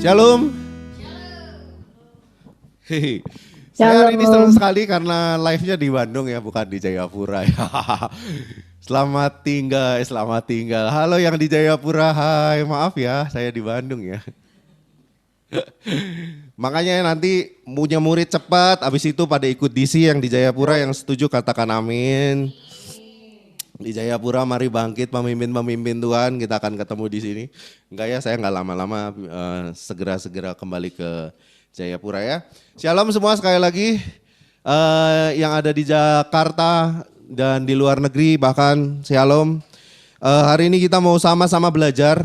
Shalom. Hehe. Saya hari ini senang sekali karena live-nya di Bandung ya, bukan di Jayapura ya. Selamat tinggal. Halo yang di Jayapura, hai, maaf ya, saya di Bandung ya. Makanya nanti punya murid cepat, abis itu pada ikut DC yang di Jayapura, yang setuju katakan amin. Di Jayapura mari bangkit pemimpin-pemimpin Tuhan, kita akan ketemu di sini. Enggak ya, saya enggak lama-lama, segera kembali ke Jayapura ya. Shalom semua sekali lagi, yang ada di Jakarta dan di luar negeri bahkan shalom. Hari ini kita mau sama-sama belajar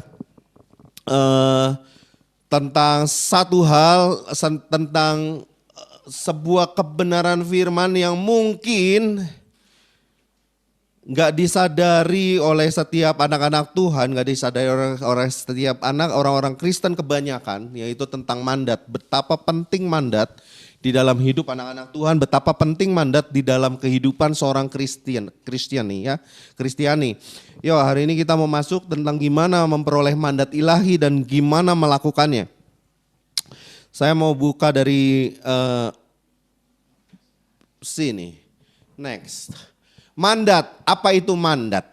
tentang satu hal, tentang sebuah kebenaran firman yang mungkin nggak disadari oleh setiap anak-anak Tuhan, nggak disadari oleh setiap orang-orang Kristen kebanyakan, yaitu tentang mandat. Betapa penting mandat di dalam hidup anak-anak Tuhan, betapa penting mandat di dalam kehidupan seorang Kristiani. Yo, hari ini kita mau masuk tentang gimana memperoleh mandat ilahi dan gimana melakukannya. Saya mau buka dari sini. Next. Mandat, apa itu mandat?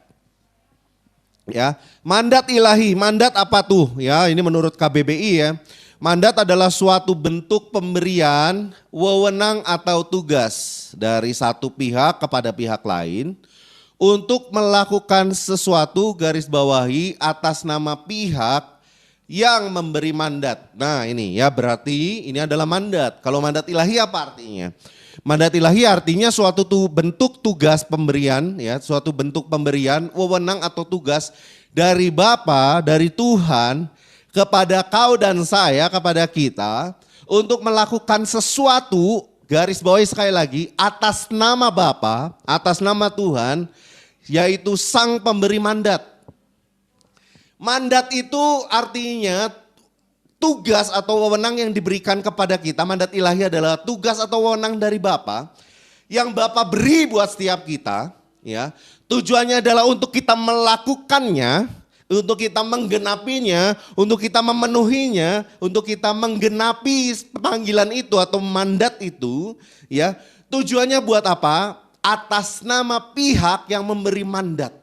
Ya, mandat ilahi, mandat apa tuh? Ya, ini menurut KBBI ya. Mandat adalah suatu bentuk pemberian wewenang atau tugas dari satu pihak kepada pihak lain untuk melakukan sesuatu, garis bawahi, atas nama pihak yang memberi mandat. Nah, ini ya, berarti ini adalah mandat. Kalau mandat ilahi apa artinya? Mandat ilahi artinya suatu bentuk tugas pemberian, ya, suatu bentuk pemberian, wewenang atau tugas dari Bapa, dari Tuhan kepada kau dan saya, kepada kita untuk melakukan sesuatu, garis bawahi sekali lagi, atas nama Bapa, atas nama Tuhan, yaitu Sang Pemberi Mandat. Mandat itu artinya tugas atau wewenang yang diberikan kepada kita. Mandat ilahi adalah tugas atau wewenang dari Bapa yang Bapa beri buat setiap kita, ya. Tujuannya adalah untuk kita melakukannya, untuk kita menggenapinya, untuk kita memenuhinya, untuk kita menggenapi panggilan itu atau mandat itu, ya. Tujuannya buat apa? Atas nama pihak yang memberi mandat.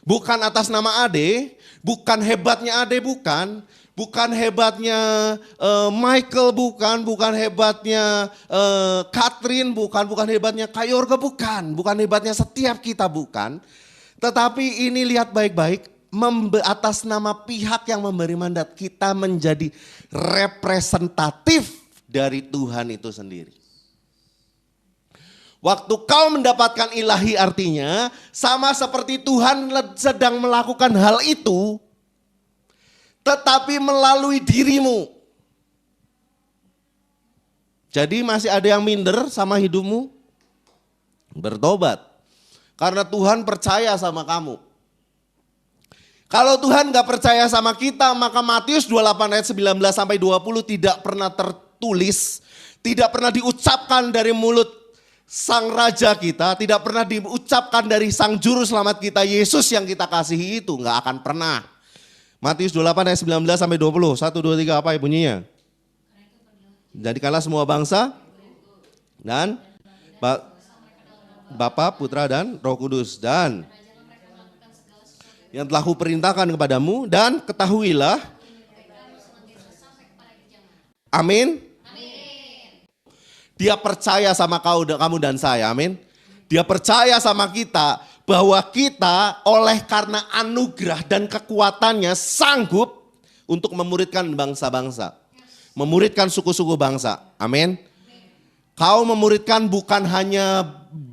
Bukan atas nama Ade, bukan hebatnya Ade, bukan hebatnya Michael, bukan hebatnya Catherine, bukan hebatnya Kak Yorga, bukan hebatnya setiap kita, bukan. Tetapi ini lihat baik-baik, atas nama pihak yang memberi mandat, kita menjadi representatif dari Tuhan itu sendiri. Waktu kau mendapatkan ilahi artinya sama seperti Tuhan sedang melakukan hal itu, tetapi melalui dirimu. Jadi masih ada yang minder sama hidupmu? Bertobat. Karena Tuhan percaya sama kamu. Kalau Tuhan gak percaya sama kita, maka Matius 28 ayat 19 sampai 20 tidak pernah tertulis, tidak pernah diucapkan dari mulut Sang Raja kita, tidak pernah diucapkan dari Sang Juru Selamat kita, Yesus yang kita kasihi itu, gak akan pernah. Matius 28 ayat 19 sampai 20. 1, 2, 3 apa ya bunyinya? Jadikanlah semua bangsa dan Bapa, Putra dan Roh Kudus, dan yang telah kuperintahkan kepadamu, dan ketahuilah. Amin. Dia percaya sama kamu dan saya, amin. Dia percaya sama kita bahwa kita oleh karena anugerah dan kekuatannya sanggup untuk memuridkan bangsa-bangsa. Memuridkan suku-suku bangsa, amin. Kau memuridkan bukan hanya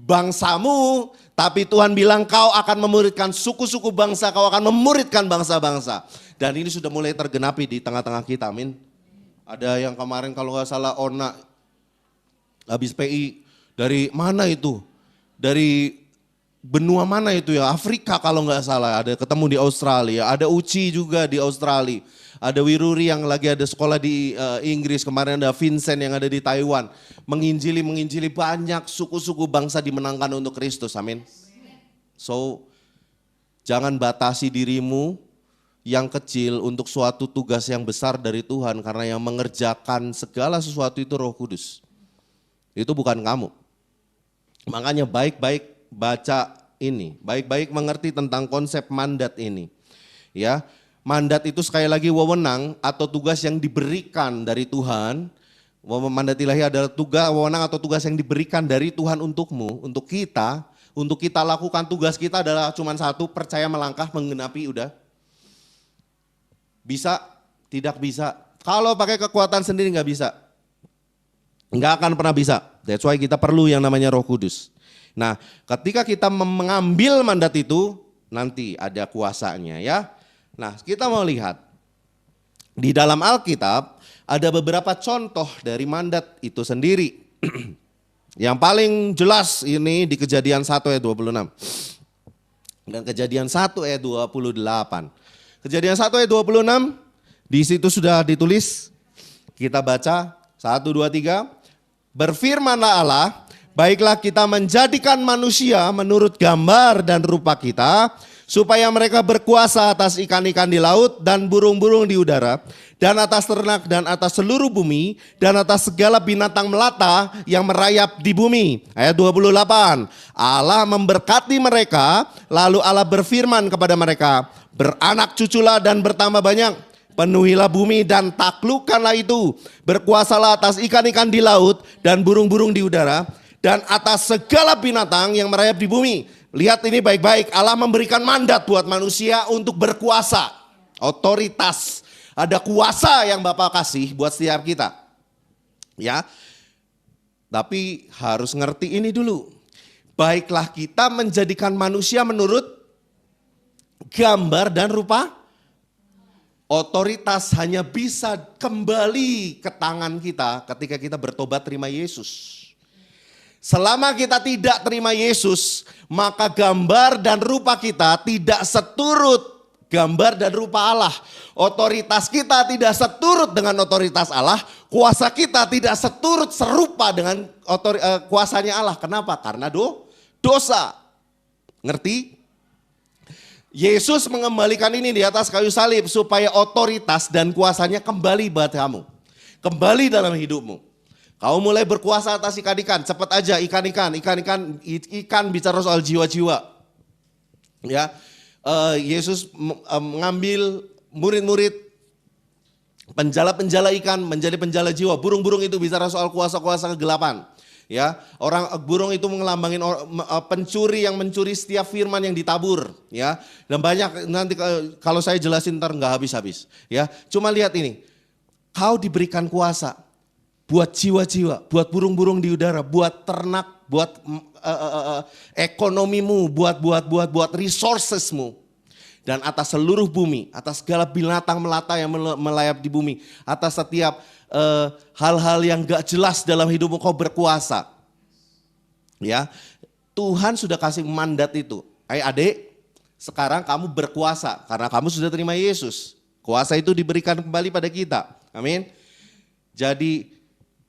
bangsamu, tapi Tuhan bilang kau akan memuridkan suku-suku bangsa, kau akan memuridkan bangsa-bangsa. Dan ini sudah mulai tergenapi di tengah-tengah kita, amin. Ada yang kemarin kalau gak salah habis PI, dari mana itu? Dari benua mana itu ya? Afrika kalau nggak salah, ada ketemu di Australia. Ada Uci juga di Australia. Ada Wiruri yang lagi ada sekolah di Inggris. Kemarin ada Vincent yang ada di Taiwan. Menginjili banyak suku-suku bangsa dimenangkan untuk Kristus, amin. So, jangan batasi dirimu yang kecil untuk suatu tugas yang besar dari Tuhan, karena yang mengerjakan segala sesuatu itu Roh Kudus. Itu bukan kamu. Makanya baik-baik baca ini, baik-baik mengerti tentang konsep mandat ini. Ya, mandat itu sekali lagi wewenang atau tugas yang diberikan dari Tuhan. Mandat ilahi adalah tugas, wewenang atau tugas yang diberikan dari Tuhan untukmu, untuk kita lakukan. Tugas kita adalah cuma satu, percaya, melangkah, menggenapi, udah. Bisa, tidak bisa. Kalau pakai kekuatan sendiri nggak bisa. Nggak akan pernah bisa. That's why kita perlu yang namanya Roh Kudus. Nah, ketika kita mengambil mandat itu, nanti ada kuasanya ya. Nah, kita mau lihat. Di dalam Alkitab ada beberapa contoh dari mandat itu sendiri. Yang paling jelas ini di Kejadian 1 ayat 26. Dan Kejadian 1 ayat 28. Kejadian 1 ayat 26, di situ sudah ditulis, kita baca, 1, 2, 3. Berfirmanlah Allah, baiklah kita menjadikan manusia menurut gambar dan rupa kita, supaya mereka berkuasa atas ikan-ikan di laut dan burung-burung di udara, dan atas ternak dan atas seluruh bumi, dan atas segala binatang melata yang merayap di bumi. Ayat 28, Allah memberkati mereka, lalu Allah berfirman kepada mereka, beranak cuculah dan bertambah banyak, penuhilah bumi dan taklukkanlah itu, berkuasalah atas ikan-ikan di laut dan burung-burung di udara, dan atas segala binatang yang merayap di bumi. Lihat ini baik-baik, Allah memberikan mandat buat manusia untuk berkuasa, otoritas. Ada kuasa yang Bapak kasih buat setiap kita. Ya. Tapi harus ngerti ini dulu. Baiklah kita menjadikan manusia menurut gambar dan rupa. Otoritas hanya bisa kembali ke tangan kita ketika kita bertobat terima Yesus. Selama kita tidak terima Yesus, maka gambar dan rupa kita tidak seturut gambar dan rupa Allah. Otoritas kita tidak seturut dengan otoritas Allah. Kuasa kita tidak seturut serupa dengan kuasanya Allah. Kenapa? Karena dosa. Ngerti? Yesus mengembalikan ini di atas kayu salib supaya otoritas dan kuasanya kembali buat kamu. Kembali dalam hidupmu. Kau mulai berkuasa atas ikan-ikan, cepat aja ikan bicara soal jiwa-jiwa. Ya, Yesus mengambil murid-murid penjala-penjala ikan menjadi penjala jiwa. Burung-burung itu bicara soal kuasa-kuasa kegelapan. Ya, orang burung itu mengelambangin pencuri yang mencuri setiap firman yang ditabur. Ya, dan banyak nanti kalau saya jelasin ntar nggak habis-habis. Ya, cuma lihat ini, kau diberikan kuasa. Buat jiwa-jiwa, buat burung-burung di udara, buat ternak, buat ekonomimu, buat resourcesmu. Dan atas seluruh bumi, atas segala binatang melata yang melayap di bumi, atas setiap hal-hal yang gak jelas dalam hidupmu kau berkuasa. Ya, Tuhan sudah kasih mandat itu. Adik, sekarang kamu berkuasa karena kamu sudah terima Yesus. Kuasa itu diberikan kembali pada kita. Amin. Jadi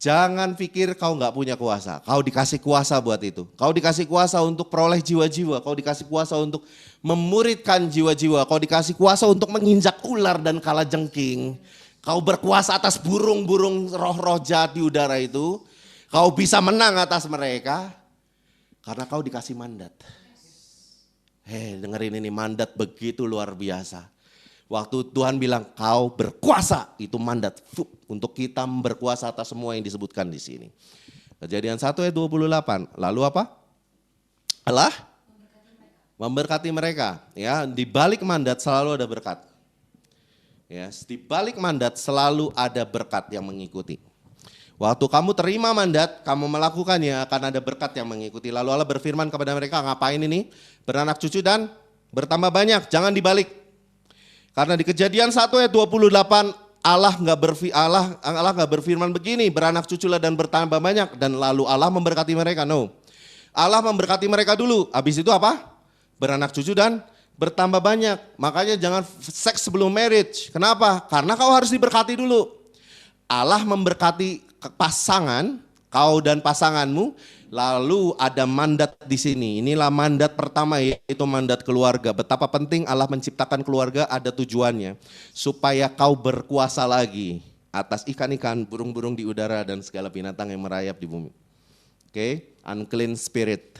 jangan pikir kau nggak punya kuasa. Kau dikasih kuasa buat itu. Kau dikasih kuasa untuk peroleh jiwa-jiwa. Kau dikasih kuasa untuk memuridkan jiwa-jiwa. Kau dikasih kuasa untuk menginjak ular dan kalajengking. Kau berkuasa atas burung-burung roh-roh jahat di udara itu. Kau bisa menang atas mereka. Karena kau dikasih mandat. Dengerin ini, mandat begitu luar biasa. Waktu Tuhan bilang kau berkuasa, itu mandat untuk kita berkuasa atas semua yang disebutkan di sini. Kejadian 1 ayat 28. Lalu apa? Allah memberkati mereka. Ya, di balik mandat selalu ada berkat. Ya, di balik mandat selalu ada berkat yang mengikuti. Waktu kamu terima mandat, kamu melakukannya akan ada berkat yang mengikuti. Lalu Allah berfirman kepada mereka, ngapain ini? Beranak cucu dan bertambah banyak, jangan dibalik. Karena di Kejadian 1 ayat 28 Allah nggak berfirman begini, beranak cuculah dan bertambah banyak dan lalu Allah memberkati mereka. No. Allah memberkati mereka dulu. Habis itu apa? Beranak cucu dan bertambah banyak. Makanya jangan seks sebelum marriage. Kenapa? Karena kau harus diberkati dulu. Allah memberkati pasangan kau dan pasanganmu. Lalu ada mandat di sini. Inilah mandat pertama, yaitu mandat keluarga. Betapa penting Allah menciptakan keluarga, ada tujuannya. Supaya kau berkuasa lagi atas ikan-ikan, burung-burung di udara, dan segala binatang yang merayap di bumi. Oke, unclean spirit.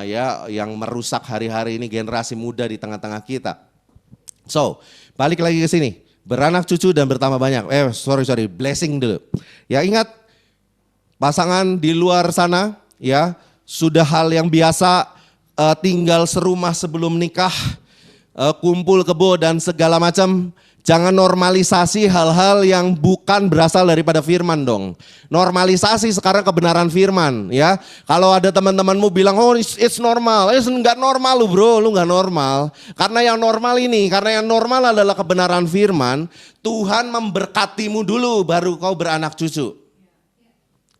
Ya, yang merusak hari-hari ini generasi muda di tengah-tengah kita. So, balik lagi ke sini. Beranak cucu dan bertambah banyak. Blessing dulu. Ya, ingat, pasangan di luar sana ya sudah hal yang biasa, tinggal serumah sebelum nikah, kumpul kebo dan segala macam. Jangan normalisasi hal-hal yang bukan berasal daripada firman dong. Normalisasi sekarang kebenaran firman ya. Kalau ada teman-temanmu bilang, oh it's normal. Enggak normal lu bro, lu enggak normal. Karena yang normal adalah kebenaran firman. Tuhan memberkatimu dulu baru kau beranak cucu.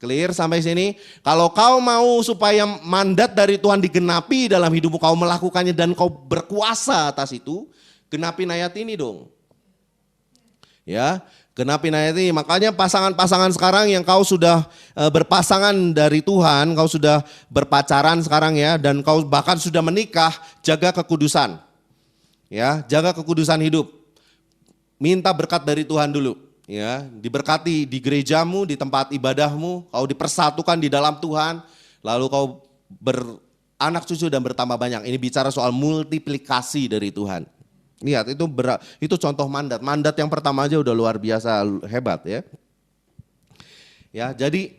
Clear sampai sini? Kalau kau mau supaya mandat dari Tuhan digenapi dalam hidupmu, kau melakukannya dan kau berkuasa atas itu, genapin ayat ini dong. Ya, genapin ayat ini. Makanya pasangan-pasangan sekarang yang kau sudah berpasangan dari Tuhan, kau sudah berpacaran sekarang ya, dan kau bahkan sudah menikah, jaga kekudusan. Ya, jaga kekudusan hidup. Minta berkat dari Tuhan dulu. Ya, diberkati di gerejamu, di tempat ibadahmu, kau dipersatukan di dalam Tuhan, lalu kau beranak cucu dan bertambah banyak. Ini bicara soal multiplikasi dari Tuhan. Lihat itu contoh mandat. Mandat yang pertama aja udah luar biasa hebat ya. Ya, jadi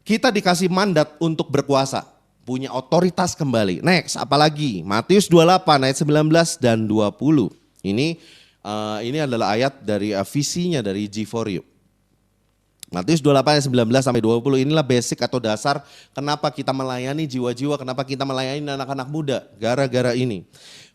kita dikasih mandat untuk berkuasa, punya otoritas kembali. Next, apalagi Matius 28 ayat 19 dan 20. Ini adalah ayat dari visinya dari G4U. Matius 28 ayat 19 sampai 20, inilah basic atau dasar kenapa kita melayani jiwa-jiwa, kenapa kita melayani anak-anak muda. Gara-gara ini.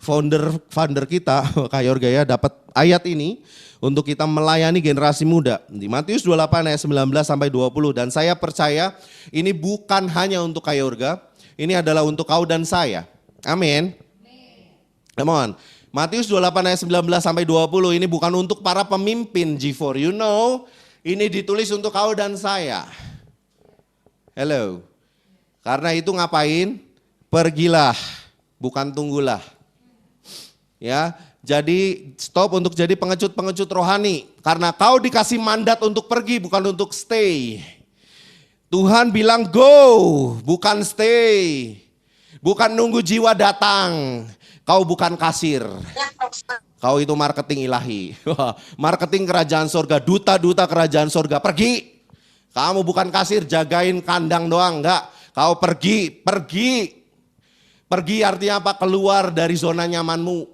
Founder kita, Kak Yorga ya, dapat ayat ini untuk kita melayani generasi muda. Di Matius 28 ayat 19 sampai 20, dan saya percaya ini bukan hanya untuk Kak Yorga, ini adalah untuk kau dan saya. Amin. Come on. Matius 28 ayat 19 sampai 20 ini bukan untuk para pemimpin G4, you know. Ini ditulis untuk kau dan saya. Hello. Karena itu ngapain? Pergilah, bukan tunggulah. Ya, jadi stop untuk jadi pengecut-pengecut rohani. Karena kau dikasih mandat untuk pergi, bukan untuk stay. Tuhan bilang go, bukan stay. Bukan nunggu jiwa datang. Kau bukan kasir. Kau itu marketing ilahi, marketing kerajaan sorga, duta-duta kerajaan sorga, pergi. Kamu bukan kasir, jagain kandang doang, enggak. Kau pergi. Pergi artinya apa? Keluar dari zona nyamanmu.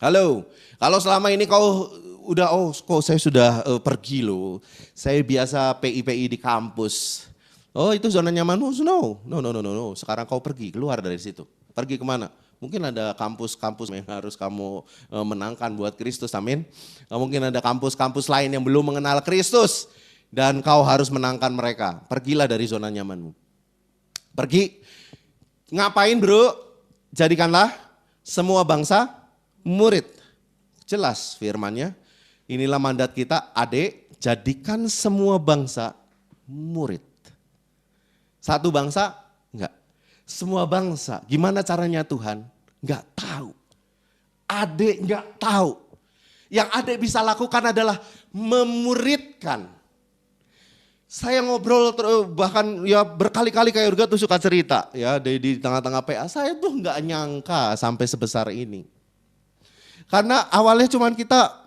Halo, kalau selama ini kau udah, kok saya sudah pergi loh. Saya biasa PI di kampus. Oh itu zona nyamanmu? No. Sekarang kau pergi, keluar dari situ. Pergi kemana? Mungkin ada kampus-kampus yang harus kamu menangkan buat Kristus, amin. Mungkin ada kampus-kampus lain yang belum mengenal Kristus dan kau harus menangkan mereka. Pergilah dari zona nyamanmu. Pergi. Ngapain bro? Jadikanlah semua bangsa murid. Jelas firmannya. Inilah mandat kita, adik, jadikan semua bangsa murid. Satu bangsa? Enggak. Semua bangsa. Gimana caranya Tuhan? Enggak tahu. Adik enggak tahu. Yang adik bisa lakukan adalah memuridkan. Saya ngobrol bahkan ya berkali-kali kayak Yorga tuh suka cerita ya di tengah-tengah PA. Saya tuh enggak nyangka sampai sebesar ini. Karena awalnya cuman kita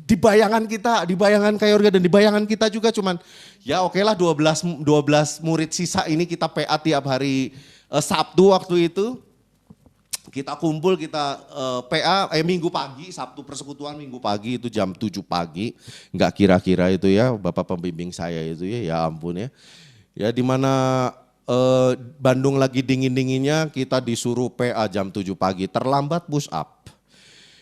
di bayangan kayak Yorga dan di bayangan kita juga cuman ya okelah 12 murid sisa ini kita PA tiap hari Sabtu waktu itu. Kita kumpul, kita PA minggu pagi, Sabtu persekutuan minggu pagi itu jam 7 pagi. Enggak kira-kira itu ya, Bapak pembimbing saya itu ya ampun ya. Ya di mana Bandung lagi dingin-dinginnya kita disuruh PA jam 7 pagi, terlambat push up.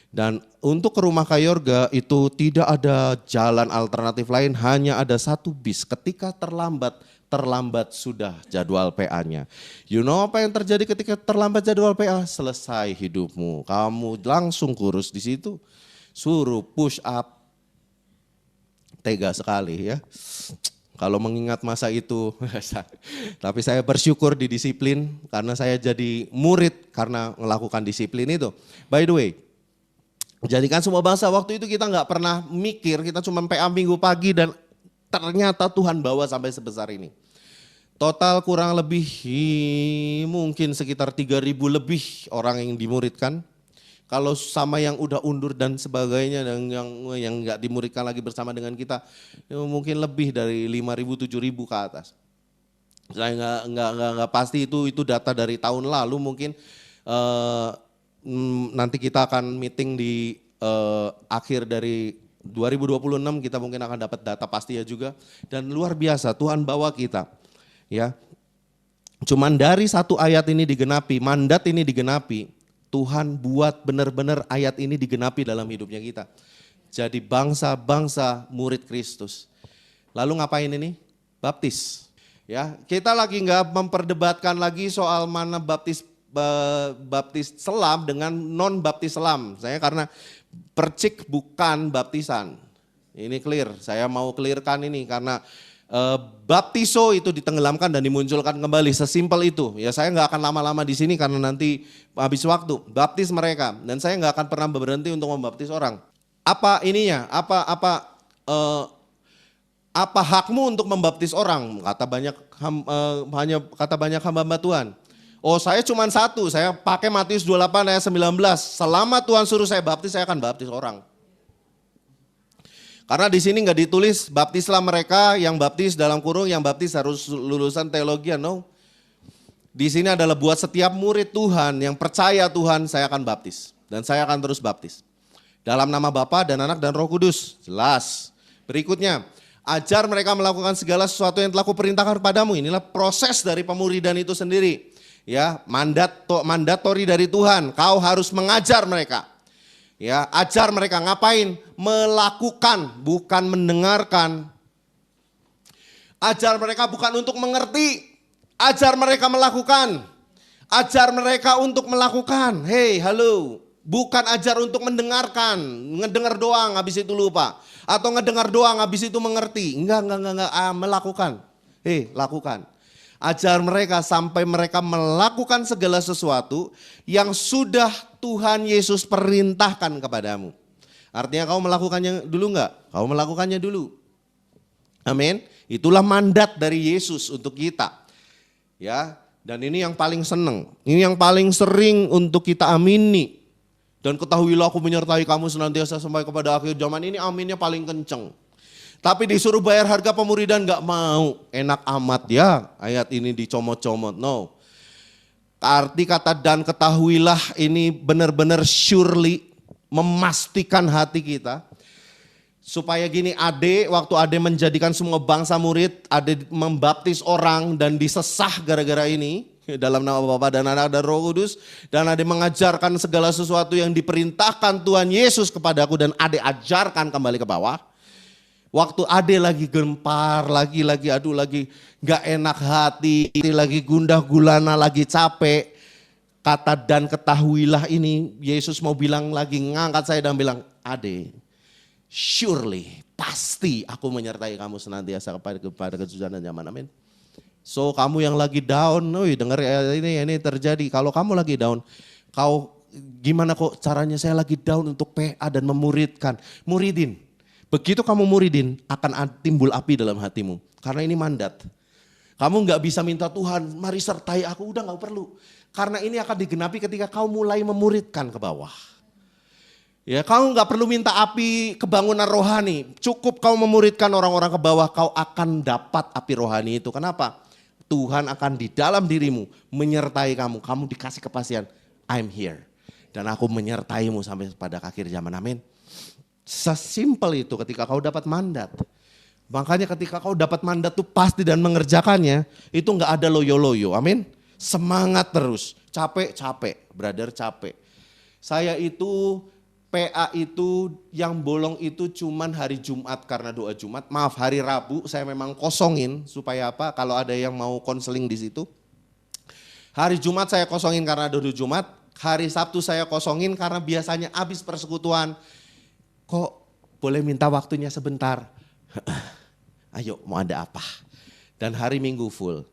Dan untuk ke rumah Kak Yorga itu tidak ada jalan alternatif lain, hanya ada satu bis. Ketika terlambat sudah jadwal PA-nya. You know apa yang terjadi ketika terlambat jadwal PA? Selesai hidupmu. Kamu langsung kurus di situ. Suruh push up. Tega sekali ya. Kalau mengingat masa itu, tapi saya bersyukur didisiplin karena saya jadi murid karena melakukan disiplin itu. By the way, jadikan semua bangsa, waktu itu kita nggak pernah mikir, kita cuma PA minggu pagi dan ternyata Tuhan bawa sampai sebesar ini. Total kurang lebih mungkin sekitar 3.000 lebih orang yang dimuridkan. Kalau sama yang udah undur dan sebagainya dan yang nggak dimuridkan lagi bersama dengan kita, ya mungkin lebih dari 5.000 7.000 ke atas. Saya nggak pasti itu data dari tahun lalu mungkin nanti kita akan meeting di akhir dari 2026 kita mungkin akan dapat data pasti ya juga, dan luar biasa Tuhan bawa kita ya. Cuman dari satu ayat ini digenapi, mandat ini digenapi, Tuhan buat benar-benar ayat ini digenapi dalam hidupnya kita. Jadi bangsa-bangsa murid Kristus. Lalu ngapain ini? Baptis. Ya, kita lagi nggak memperdebatkan lagi soal mana baptis selam dengan non baptis selam. Saya karena percik bukan baptisan. Ini clear. Saya mau clearkan ini karena baptiso itu ditenggelamkan dan dimunculkan kembali, sesimpel itu. Ya saya nggak akan lama-lama di sini karena nanti habis waktu. Baptis mereka dan saya nggak akan pernah berhenti untuk membaptis orang. Apa ininya? Apa hakmu untuk membaptis orang? Kata banyak hamba Tuhan. Oh saya cuma satu, saya pakai Matius 28 ayat 19. Selama Tuhan suruh saya baptis, saya akan baptis orang. Karena di sini nggak ditulis baptislah mereka yang baptis dalam kurung yang baptis harus lulusan teologi, no. Di sini adalah buat setiap murid Tuhan yang percaya Tuhan, saya akan baptis dan saya akan terus baptis. Dalam nama Bapa dan Anak dan Roh Kudus, jelas. Berikutnya, ajar mereka melakukan segala sesuatu yang telah kuperintahkan kepadamu. Inilah proses dari pemuridan itu sendiri. Ya, mandatori dari Tuhan, kau harus mengajar mereka. Ya, ajar mereka ngapain? Melakukan, bukan mendengarkan. Ajar mereka bukan untuk mengerti, ajar mereka melakukan. Ajar mereka untuk melakukan. Hey, halo. Bukan ajar untuk mendengarkan, ngedengar doang habis itu lupa. Atau ngedengar doang habis itu mengerti. Enggak, melakukan. Hey, lakukan. Ajar mereka sampai mereka melakukan segala sesuatu yang sudah Tuhan Yesus perintahkan kepadamu. Artinya kau melakukannya dulu enggak? Kau melakukannya dulu. Amin. Itulah mandat dari Yesus untuk kita. Ya, dan ini yang paling senang. Ini yang paling sering untuk kita amini. Dan ketahuilah aku menyertai kamu senantiasa sampai kepada akhir zaman. Ini aminnya paling kenceng. Tapi disuruh bayar harga pemuridan gak mau. Enak amat ya ayat ini dicomot-comot. No. Arti kata dan ketahuilah ini benar-benar surely memastikan hati kita. Supaya gini waktu Ade menjadikan semua bangsa murid, Ade membaptis orang dan disesah gara-gara ini. Dalam nama Bapa dan Anak dan Roh Kudus. Dan Ade mengajarkan segala sesuatu yang diperintahkan Tuhan Yesus kepadaku dan Ade ajarkan kembali ke bawah. Waktu Ade lagi gempar, lagi gak enak hati, lagi gundah gulana, lagi capek. Kata dan ketahuilah ini, Yesus mau bilang lagi, ngangkat saya dan bilang, Ade, surely, pasti aku menyertai kamu senantiasa kepada kesusahan dan zaman, amin. So kamu yang lagi down, dengar ini terjadi, kalau kamu lagi down, gimana kok caranya saya lagi down untuk PA dan memuridkan, muridin. Begitu kamu muridin akan timbul api dalam hatimu. Karena ini mandat. Kamu gak bisa minta Tuhan mari sertai aku, udah gak perlu. Karena ini akan digenapi ketika kau mulai memuridkan ke bawah. Ya, kau gak perlu minta api kebangunan rohani. Cukup kau memuridkan orang-orang ke bawah, kau akan dapat api rohani itu. Kenapa? Tuhan akan di dalam dirimu menyertai kamu. Kamu dikasih kepastian, I'm here. Dan aku menyertaimu sampai pada akhir zaman, amin. Sesimpel itu ketika kau dapat mandat. Makanya ketika kau dapat mandat tuh pasti dan mengerjakannya, itu gak ada loyo-loyo, amin. Semangat terus, capek, brother capek. Saya itu PA itu yang bolong itu cuman hari Jumat karena doa Jumat. Maaf, hari Rabu saya memang kosongin supaya apa? Kalau ada yang mau konseling di situ. Hari Jumat saya kosongin karena doa Jumat. Hari Sabtu saya kosongin karena biasanya habis persekutuan. Kok boleh minta waktunya sebentar? Ayo mau ada apa? Dan hari Minggu full.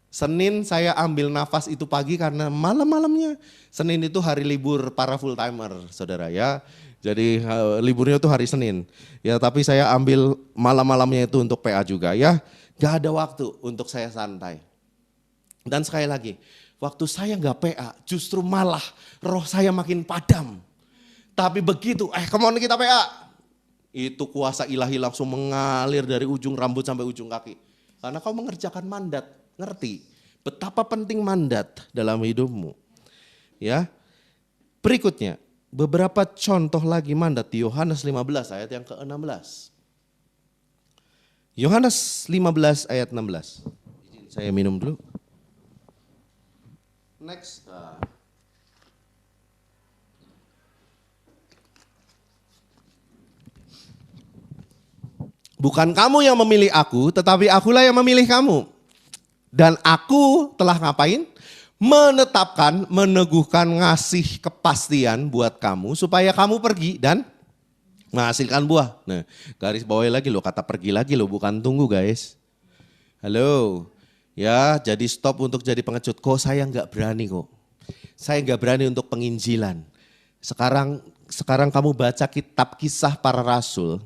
Senin saya ambil nafas itu pagi karena malam-malamnya. Senin itu hari libur para full timer, saudara ya. Jadi liburnya itu hari Senin. Ya tapi saya ambil malam-malamnya itu untuk PA juga ya. Gak ada waktu untuk saya santai. Dan sekali lagi, waktu saya gak PA justru malah roh saya makin padam. Tapi begitu, come on kita PA. Itu kuasa ilahi langsung mengalir dari ujung rambut sampai ujung kaki. Karena kau mengerjakan mandat. Ngerti betapa penting mandat dalam hidupmu. Ya. Berikutnya, beberapa contoh lagi mandat di Yohanes 15 ayat yang ke-16. Yohanes 15 ayat 16. Saya minum dulu. Next. Bukan kamu yang memilih aku, tetapi akulah yang memilih kamu. Dan aku telah ngapain? Menetapkan, meneguhkan, ngasih kepastian buat kamu supaya kamu pergi dan menghasilkan buah. Nah, garis bawahi lagi loh, kata pergi lagi loh, bukan tunggu guys. Halo, ya jadi stop untuk jadi pengecut. Kok saya nggak berani kok. Saya nggak berani untuk penginjilan. Sekarang kamu baca kitab Kisah Para Rasul.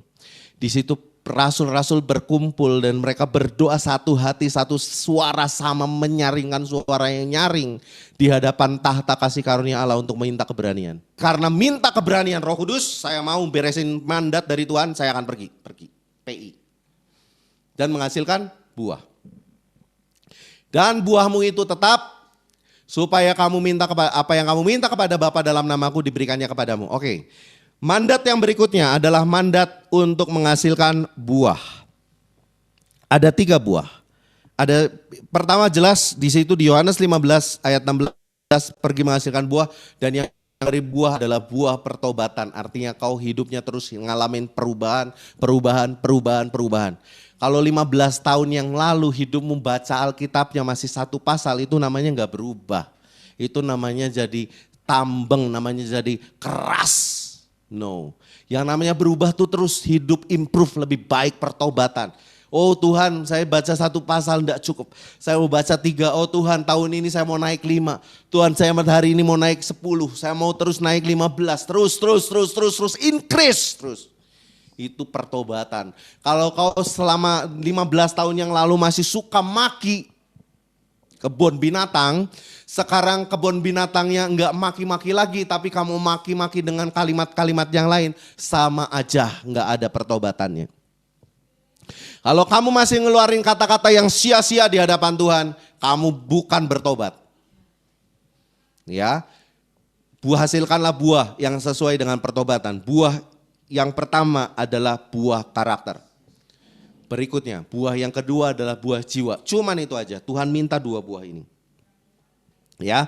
Di situ rasul-rasul berkumpul dan mereka berdoa satu hati, satu suara sama, menyaringkan suara yang nyaring di hadapan tahta kasih karunia Allah untuk minta keberanian. Karena minta keberanian Roh Kudus, saya mau beresin mandat dari Tuhan, saya akan pergi, PI. Dan menghasilkan buah. Dan buahmu itu tetap supaya kamu minta apa yang kamu minta kepada Bapa dalam namaku diberikannya kepadamu. Oke. Mandat yang berikutnya adalah mandat untuk menghasilkan buah. Ada 3 buah. Pertama jelas di situ di Yohanes 15 ayat 16 pergi menghasilkan buah, dan yang dari buah adalah buah pertobatan. Artinya kau hidupnya terus ngalamin perubahan. Kalau 15 tahun yang lalu hidupmu baca Alkitabnya masih 1 pasal, itu namanya nggak berubah. Itu namanya jadi tambeng, namanya jadi keras. No, yang namanya berubah tuh terus hidup improve, lebih baik, pertobatan. Oh Tuhan, saya baca 1 pasal enggak cukup. Saya mau baca 3, oh Tuhan tahun ini saya mau naik 5. Tuhan saya hari ini mau naik 10, saya mau terus naik 15. Terus, increase terus. Itu pertobatan. Kalau kau selama 15 tahun yang lalu masih suka maki kebun binatang, sekarang kebun binatangnya enggak maki-maki lagi, tapi kamu maki-maki dengan kalimat-kalimat yang lain, sama aja enggak ada pertobatannya. Kalau kamu masih ngeluarin kata-kata yang sia-sia di hadapan Tuhan, kamu bukan bertobat. Ya, hasilkanlah buah yang sesuai dengan pertobatan. Buah yang pertama adalah buah karakter. Berikutnya, buah yang kedua adalah buah jiwa. Cuman itu aja, Tuhan minta 2 buah ini. Ya,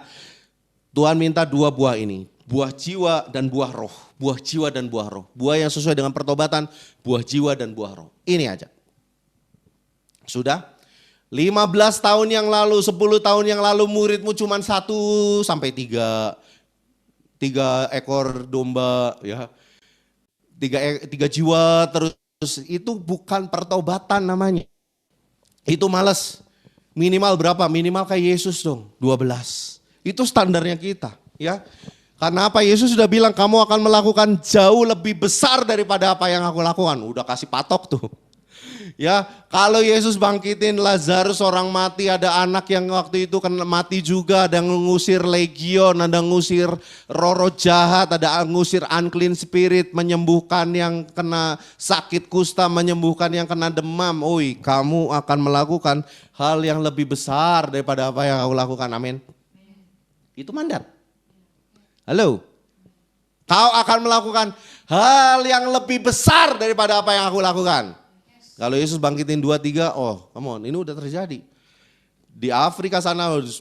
Tuhan minta 2 buah ini. Buah jiwa dan buah roh. Buah jiwa dan buah roh. Buah yang sesuai dengan pertobatan, buah jiwa dan buah roh. Ini aja. Sudah? 15 tahun yang lalu, 10 tahun yang lalu muridmu cuma 1 sampai 3 ekor domba, ya. 3 jiwa terus. Itu bukan pertobatan namanya. Itu malas. Minimal berapa? Minimal kayak Yesus dong, 12. Itu standarnya kita, ya. Karena apa? Yesus sudah bilang kamu akan melakukan jauh lebih besar daripada apa yang aku lakukan. Udah kasih patok tuh. Ya, kalau Yesus bangkitin Lazarus orang mati, ada anak yang waktu itu kena mati juga, ada ngusir legion, ada ngusir roh jahat, ada ngusir unclean spirit, menyembuhkan yang kena sakit kusta, menyembuhkan yang kena demam. Oi, kamu akan melakukan hal yang lebih besar daripada apa yang aku lakukan. Amin. Itu mandat. Halo. Kau akan melakukan hal yang lebih besar daripada apa yang aku lakukan. Kalau Yesus bangkitin 2-3, oh come on, ini udah terjadi. Di Afrika sana 12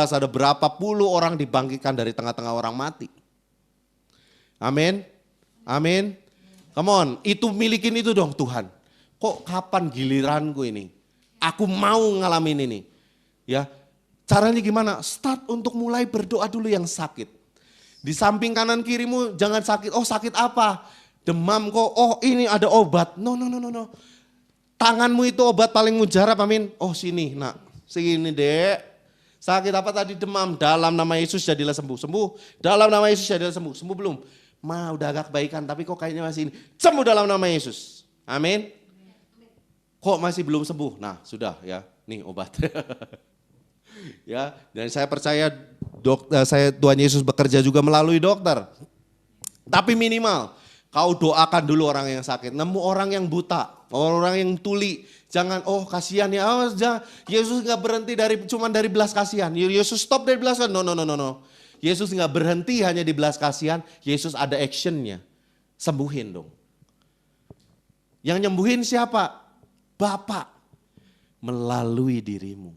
ada berapa puluh orang dibangkitkan dari tengah-tengah orang mati. Amin, amin. Come on, itu milikin itu dong Tuhan. Kok kapan giliranku ini? Aku mau ngalamin ini. Ya, caranya gimana? Start untuk mulai berdoa dulu yang sakit. Di samping kanan kirimu jangan sakit, oh sakit apa? Demam kok, oh ini ada obat. No. Tanganmu itu obat paling mujarab, amin. Oh sini nak, sini dek. Sakit apa tadi? Demam, dalam nama Yesus jadilah sembuh. Sembuh, dalam nama Yesus jadilah sembuh. Sembuh belum? Udah agak kebaikan tapi kok kayaknya masih ini. Sembuh dalam nama Yesus. Amin. Kok masih belum sembuh? Nah sudah ya, nih obat. Ya, dan saya percaya Tuhan Yesus bekerja juga melalui dokter. Tapi minimal kau doakan dulu orang yang sakit. Nemu orang yang buta, orang yang tuli. Jangan kasihan ya. Yesus nggak berhenti cuman dari belas kasihan. Yesus stop dari belas kasihan. No. Yesus nggak berhenti hanya di belas kasihan. Yesus ada actionnya. Sembuhin dong. Yang nyembuhin siapa? Bapa melalui dirimu.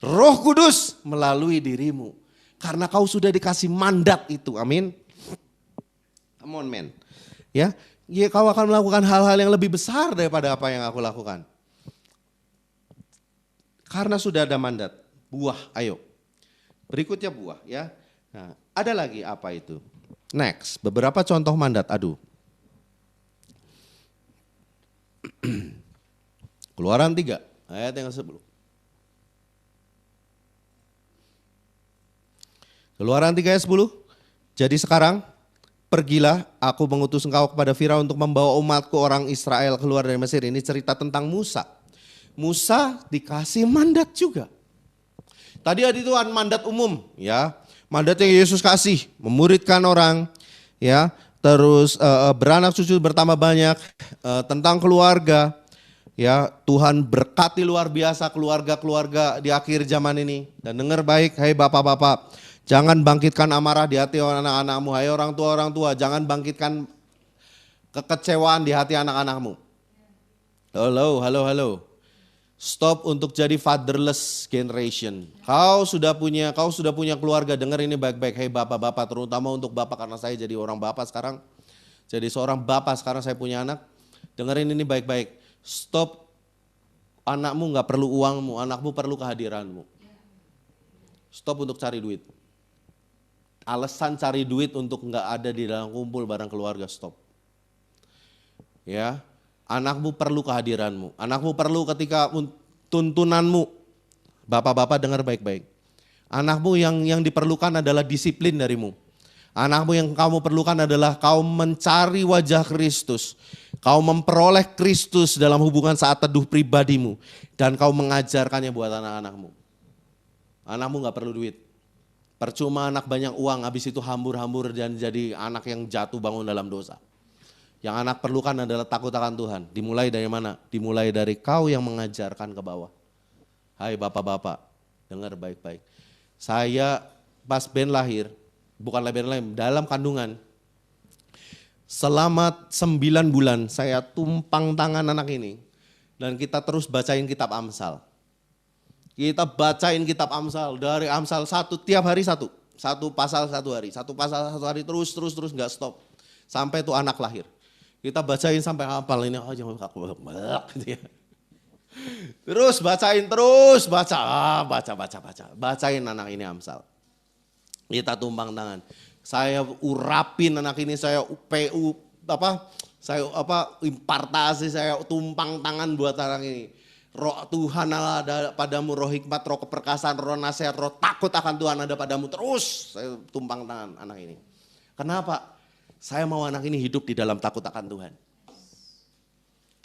Roh Kudus melalui dirimu. Karena kau sudah dikasih mandat itu. Amin. Come on man. Ya, kau akan melakukan hal-hal yang lebih besar daripada apa yang aku lakukan. Karena sudah ada mandat. Buah, ayo. Berikutnya buah ya. Nah, ada lagi apa itu? Next, beberapa contoh mandat. Aduh. Keluaran 3 ayat yang ke-10. Keluaran 3 ayat 10. Jadi sekarang pergilah, aku mengutus engkau kepada Firaun untuk membawa umatku orang Israel keluar dari Mesir. Ini cerita tentang Musa. Musa dikasih mandat juga. Tadi ada itu mandat umum ya. Mandat yang Yesus kasih, memuridkan orang ya. Terus beranak cucu bertambah banyak, tentang keluarga. Ya, Tuhan berkati luar biasa keluarga-keluarga di akhir zaman ini. Dan dengar baik, hai bapak-bapak, jangan bangkitkan amarah di hati anak-anakmu. Hai orang tua, jangan bangkitkan kekecewaan di hati anak-anakmu. Halo. Stop untuk jadi fatherless generation. Kau sudah punya keluarga, dengar ini baik-baik. Hai bapak-bapak, terutama untuk bapak karena saya jadi orang bapak sekarang. Jadi seorang bapak sekarang saya punya anak. Dengerin ini baik-baik. Stop, anakmu gak perlu uangmu, anakmu perlu kehadiranmu. Stop untuk cari duit. Alasan cari duit untuk gak ada di dalam kumpul bareng keluarga, stop. Ya, anakmu perlu kehadiranmu, anakmu perlu ketika tuntunanmu. Bapak-bapak dengar baik-baik. Anakmu yang diperlukan adalah disiplin darimu. Anakmu yang kamu perlukan adalah kau mencari wajah Kristus. Kau memperoleh Kristus dalam hubungan saat teduh pribadimu. Dan kau mengajarkannya buat anak-anakmu. Anakmu gak perlu duit. Percuma anak banyak uang, habis itu hambur-hambur dan jadi anak yang jatuh bangun dalam dosa. Yang anak perlukan adalah takut akan Tuhan. Dimulai dari mana? Dimulai dari kau yang mengajarkan ke bawah. Hai bapak-bapak, dengar baik-baik. Saya pas Ben lahir, bukan Ben lahir, dalam kandungan. Selama 9 bulan saya tumpang tangan anak ini. Dan kita terus bacain kitab Amsal. Kita bacain kitab Amsal, dari Amsal 1, tiap hari satu pasal satu hari. Satu pasal satu hari terus gak stop. Sampai tuh anak lahir. Kita bacain sampai hafal ini aja gitu ya. Terus bacain bacain anak ini Amsal. Kita tumpang tangan. Saya urapin anak ini, saya impartasi, saya tumpang tangan buat anak ini. Roh Tuhan ada padamu, roh hikmat, roh keperkasaan, roh nasihat, roh takut akan Tuhan ada padamu. Terus saya tumpang tangan anak ini. Kenapa? Saya mau anak ini hidup di dalam takut akan Tuhan.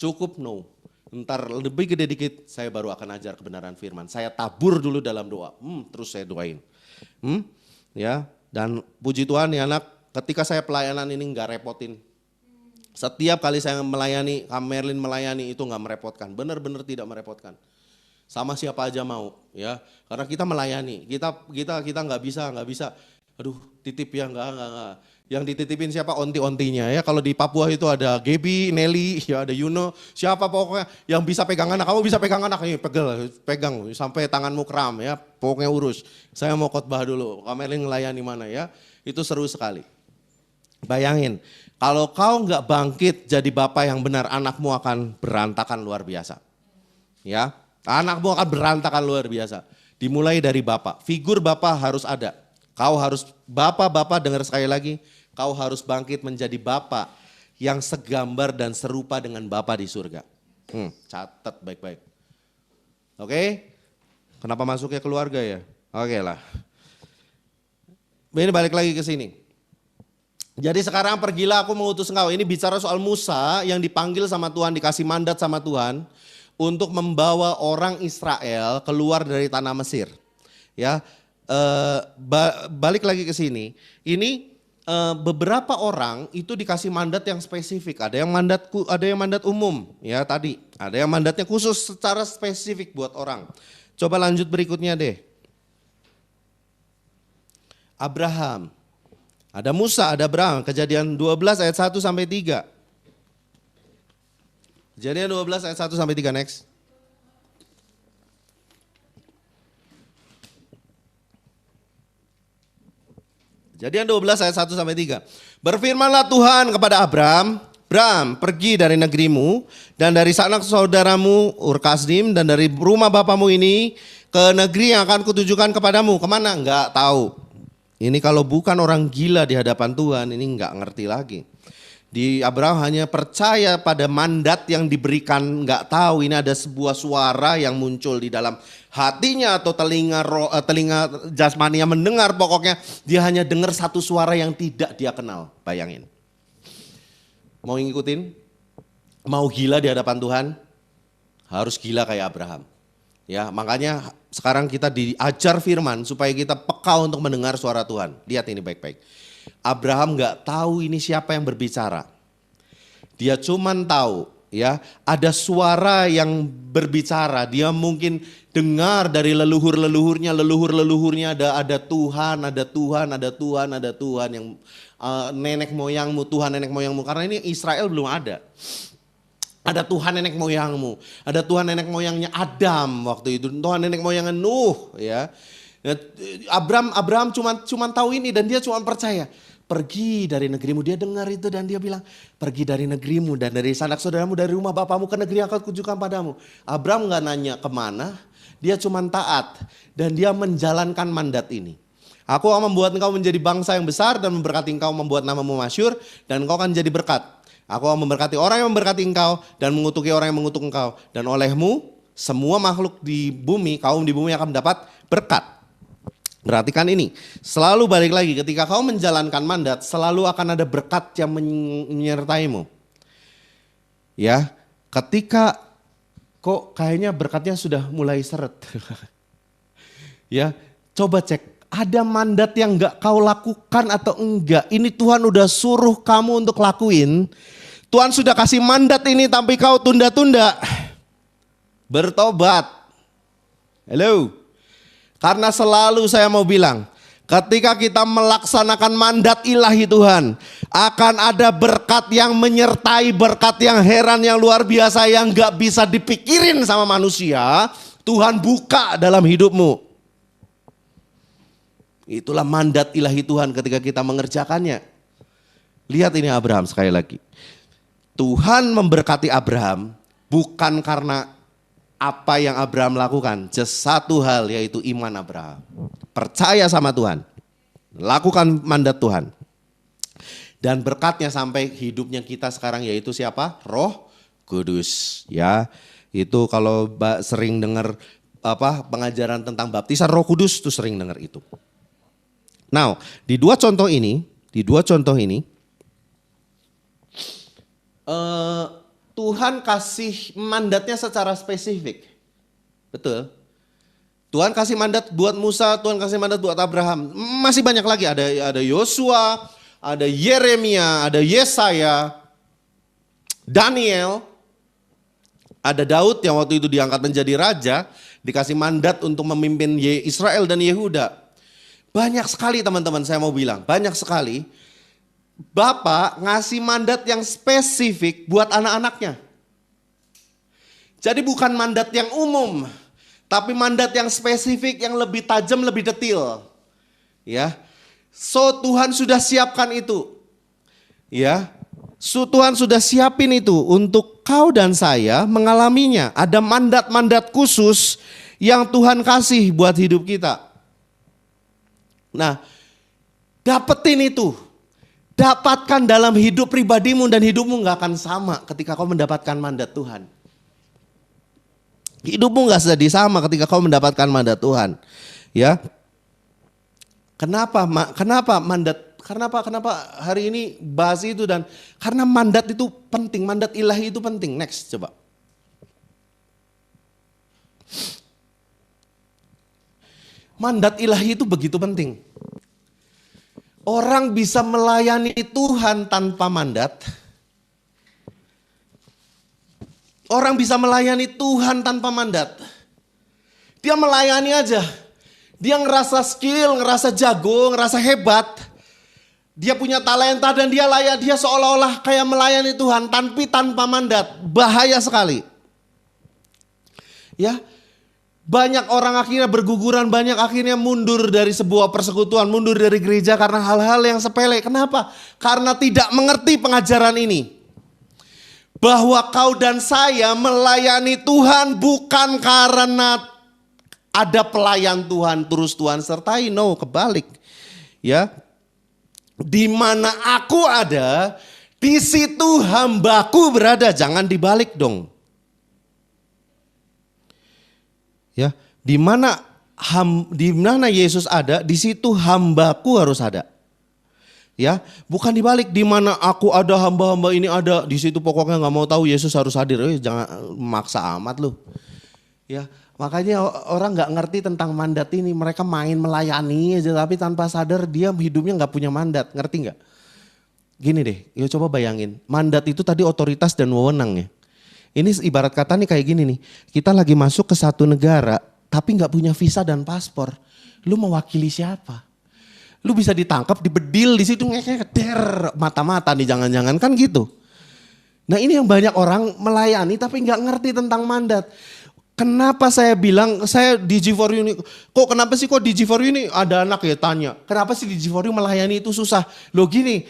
Cukup no. Ntar lebih gede dikit saya baru akan ajar kebenaran firman. Saya tabur dulu dalam doa. Terus saya doain. Ya, dan puji Tuhan ya anak, ketika saya pelayanan ini gak repotin. Setiap kali saya melayani, Merlin melayani itu gak merepotkan. Benar-benar tidak merepotkan. Sama siapa aja mau ya. Karena kita melayani, kita gak bisa. Aduh titip ya enggak. Yang dititipin siapa? Onti-ontinya ya. Kalau di Papua itu ada Gebi, Nelly, ya ada Yuno. Siapa pokoknya yang bisa pegang anak. Kamu bisa pegang anak, ini pegang sampai tanganmu kram ya. Pokoknya urus. Saya mau khotbah dulu. Merlin ngelayani mana ya. Itu seru sekali. Bayangin, kalau kau nggak bangkit jadi bapak yang benar, anakmu akan berantakan luar biasa. Ya, anakmu akan berantakan luar biasa. Dimulai dari bapak. Figur bapak harus ada. Kau harus, bapak-bapak dengar sekali lagi, kau harus bangkit menjadi bapak yang segambar dan serupa dengan Bapa di surga. Catat baik-baik. Oke? Kenapa masuknya keluarga ya? Oke lah. Ini balik lagi ke sini. Jadi sekarang pergilah aku mengutus engkau. Ini bicara soal Musa yang dipanggil sama Tuhan, dikasih mandat sama Tuhan untuk membawa orang Israel keluar dari tanah Mesir. Ya, balik lagi ke sini. Ini beberapa orang itu dikasih mandat yang spesifik. Ada yang mandat umum, ya tadi. Ada yang mandatnya khusus secara spesifik buat orang. Coba lanjut berikutnya deh. Abraham. Ada Musa, ada Abraham. Kejadian 12 ayat 1 sampai 3. Kejadian 12 ayat 1 sampai 3 next. Kejadian 12 ayat 1 sampai 3. Berfirmanlah Tuhan kepada Abram, Abram, pergi dari negerimu dan dari sanak saudaramu Ur Kasdim dan dari rumah bapamu ini ke negeri yang akan kutujukan kepadamu. Kemana? Enggak tahu. Ini kalau bukan orang gila di hadapan Tuhan, ini enggak ngerti lagi. Di Abraham hanya percaya pada mandat yang diberikan, enggak tahu ini ada sebuah suara yang muncul di dalam hatinya atau telinga jasmaninya mendengar, pokoknya dia hanya dengar satu suara yang tidak dia kenal. Bayangin. Mau ngikutin? Mau gila di hadapan Tuhan? Harus gila kayak Abraham. Ya, makanya sekarang kita diajar firman supaya kita peka untuk mendengar suara Tuhan. Lihat ini baik-baik. Abraham nggak tahu ini siapa yang berbicara. Dia cuman tahu ya ada suara yang berbicara. Dia mungkin dengar dari leluhurnya ada Tuhan yang nenek moyangmu, Tuhan nenek moyangmu. Karena ini Israel belum ada. Ada Tuhan nenek moyangmu, ada Tuhan nenek moyangnya Adam waktu itu, Tuhan nenek moyangnya Nuh, ya. Abraham cuma tahu ini dan dia cuma percaya. Pergi dari negerimu, dia dengar itu dan dia bilang, pergi dari negerimu dan dari sanak saudaramu, dari rumah bapamu ke negeri yang akan kutunjukkan padamu. Abraham nggak nanya kemana, dia cuma taat dan dia menjalankan mandat ini. Aku akan membuat engkau menjadi bangsa yang besar dan memberkati engkau, membuat namamu masyhur dan engkau akan jadi berkat. Aku akan memberkati orang yang memberkati engkau dan mengutuki orang yang mengutuk engkau. Dan olehmu semua makhluk di bumi, kaum di bumi akan mendapat berkat. Perhatikan ini, selalu balik lagi ketika kau menjalankan mandat selalu akan ada berkat yang menyertaimu. Ya, ketika kok kayaknya berkatnya sudah mulai seret. Ya, coba cek. Ada mandat yang enggak kau lakukan atau enggak. Ini Tuhan udah suruh kamu untuk lakuin. Tuhan sudah kasih mandat ini tapi kau tunda-tunda. Bertobat. Halo. Karena selalu saya mau bilang, ketika kita melaksanakan mandat ilahi Tuhan, akan ada berkat yang menyertai, berkat yang heran, yang luar biasa, yang enggak bisa dipikirin sama manusia. Tuhan buka dalam hidupmu. Itulah mandat ilahi Tuhan ketika kita mengerjakannya. Lihat ini Abraham sekali lagi. Tuhan memberkati Abraham bukan karena apa yang Abraham lakukan. Just satu hal yaitu iman Abraham. Percaya sama Tuhan. Lakukan mandat Tuhan. Dan berkatnya sampai hidupnya kita sekarang yaitu siapa? Roh Kudus. Ya, itu kalau sering dengar pengajaran tentang baptisan Roh Kudus tuh sering dengar itu. Nah, di dua contoh ini, Tuhan kasih mandatnya secara spesifik. Betul. Tuhan kasih mandat buat Musa, Tuhan kasih mandat buat Abraham. Masih banyak lagi, ada Yosua, ada Yeremia, ada Yesaya, Daniel, ada Daud yang waktu itu diangkat menjadi raja, dikasih mandat untuk memimpin Israel dan Yehuda. Banyak sekali teman-teman, saya mau bilang, banyak sekali. Bapak ngasih mandat yang spesifik buat anak-anaknya. Jadi bukan mandat yang umum, tapi mandat yang spesifik, yang lebih tajam, lebih detail. Ya. So Tuhan sudah siapkan itu. Ya. So Tuhan sudah siapin itu untuk kau dan saya mengalaminya. Ada mandat-mandat khusus yang Tuhan kasih buat hidup kita. Nah, dapetin itu. Dapatkan dalam hidup pribadimu dan hidupmu gak akan sama ketika kau mendapatkan mandat Tuhan. Hidupmu nggak jadi sama ketika kau mendapatkan mandat Tuhan. Ya, kenapa mandat? Kenapa hari ini bahas itu dan karena mandat itu penting, mandat ilahi itu penting. Next, coba. Mandat ilahi itu begitu penting. Orang bisa melayani Tuhan tanpa mandat. Orang bisa melayani Tuhan tanpa mandat. Dia melayani aja. Dia ngerasa skill, ngerasa jago, ngerasa hebat. Dia punya talenta dan dia layak. Dia seolah-olah kayak melayani Tuhan tanpa mandat. Bahaya sekali. Ya, banyak orang akhirnya berguguran, banyak akhirnya mundur dari sebuah persekutuan, mundur dari gereja karena hal-hal yang sepele. Kenapa? Karena tidak mengerti pengajaran ini. Bahwa kau dan saya melayani Tuhan bukan karena ada pelayan Tuhan terus Tuhan sertai. No, kebalik. Ya. Di mana aku ada, di situ hambaku berada. Jangan dibalik dong. Ya, di mana Yesus ada, di situ hambaku harus ada. Ya, bukan dibalik, di mana aku ada, hamba-hamba ini ada, di situ pokoknya nggak mau tahu Yesus harus hadir. Jangan maksa amat lu. Ya, makanya orang nggak ngerti tentang mandat ini. Mereka main melayani aja, tapi tanpa sadar dia hidupnya nggak punya mandat. Ngerti nggak? Gini deh, yuk coba bayangin. Mandat itu tadi otoritas dan wewenang ya. Ini ibarat kata nih kayak gini nih. Kita lagi masuk ke satu negara, tapi nggak punya visa dan paspor. Lu mewakili siapa? Lu bisa ditangkap, dibedil di situ ngeder mata-mata nih, jangan-jangan kan gitu. Nah ini yang banyak orang melayani tapi nggak ngerti tentang mandat. Kenapa saya bilang saya di G4U ini, kenapa sih di G4U ini ada anak ya tanya. Kenapa sih di G4U melayani itu susah? Loh gini,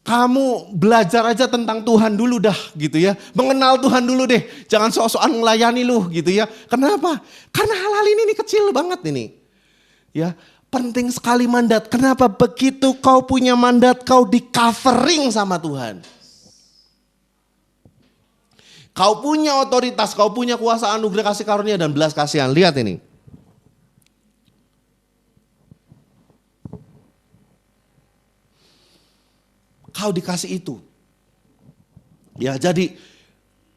kamu belajar aja tentang Tuhan dulu dah gitu ya. Mengenal Tuhan dulu deh, jangan sok-sokan melayani lu gitu ya. Kenapa? Karena hal-hal ini kecil banget ini. Ya. Penting sekali mandat. Kenapa? Begitu kau punya mandat, kau di covering sama Tuhan. Kau punya otoritas, kau punya kuasa anugerah kasih karunia dan belas kasihan. Lihat ini. Kau dikasih itu. Ya, jadi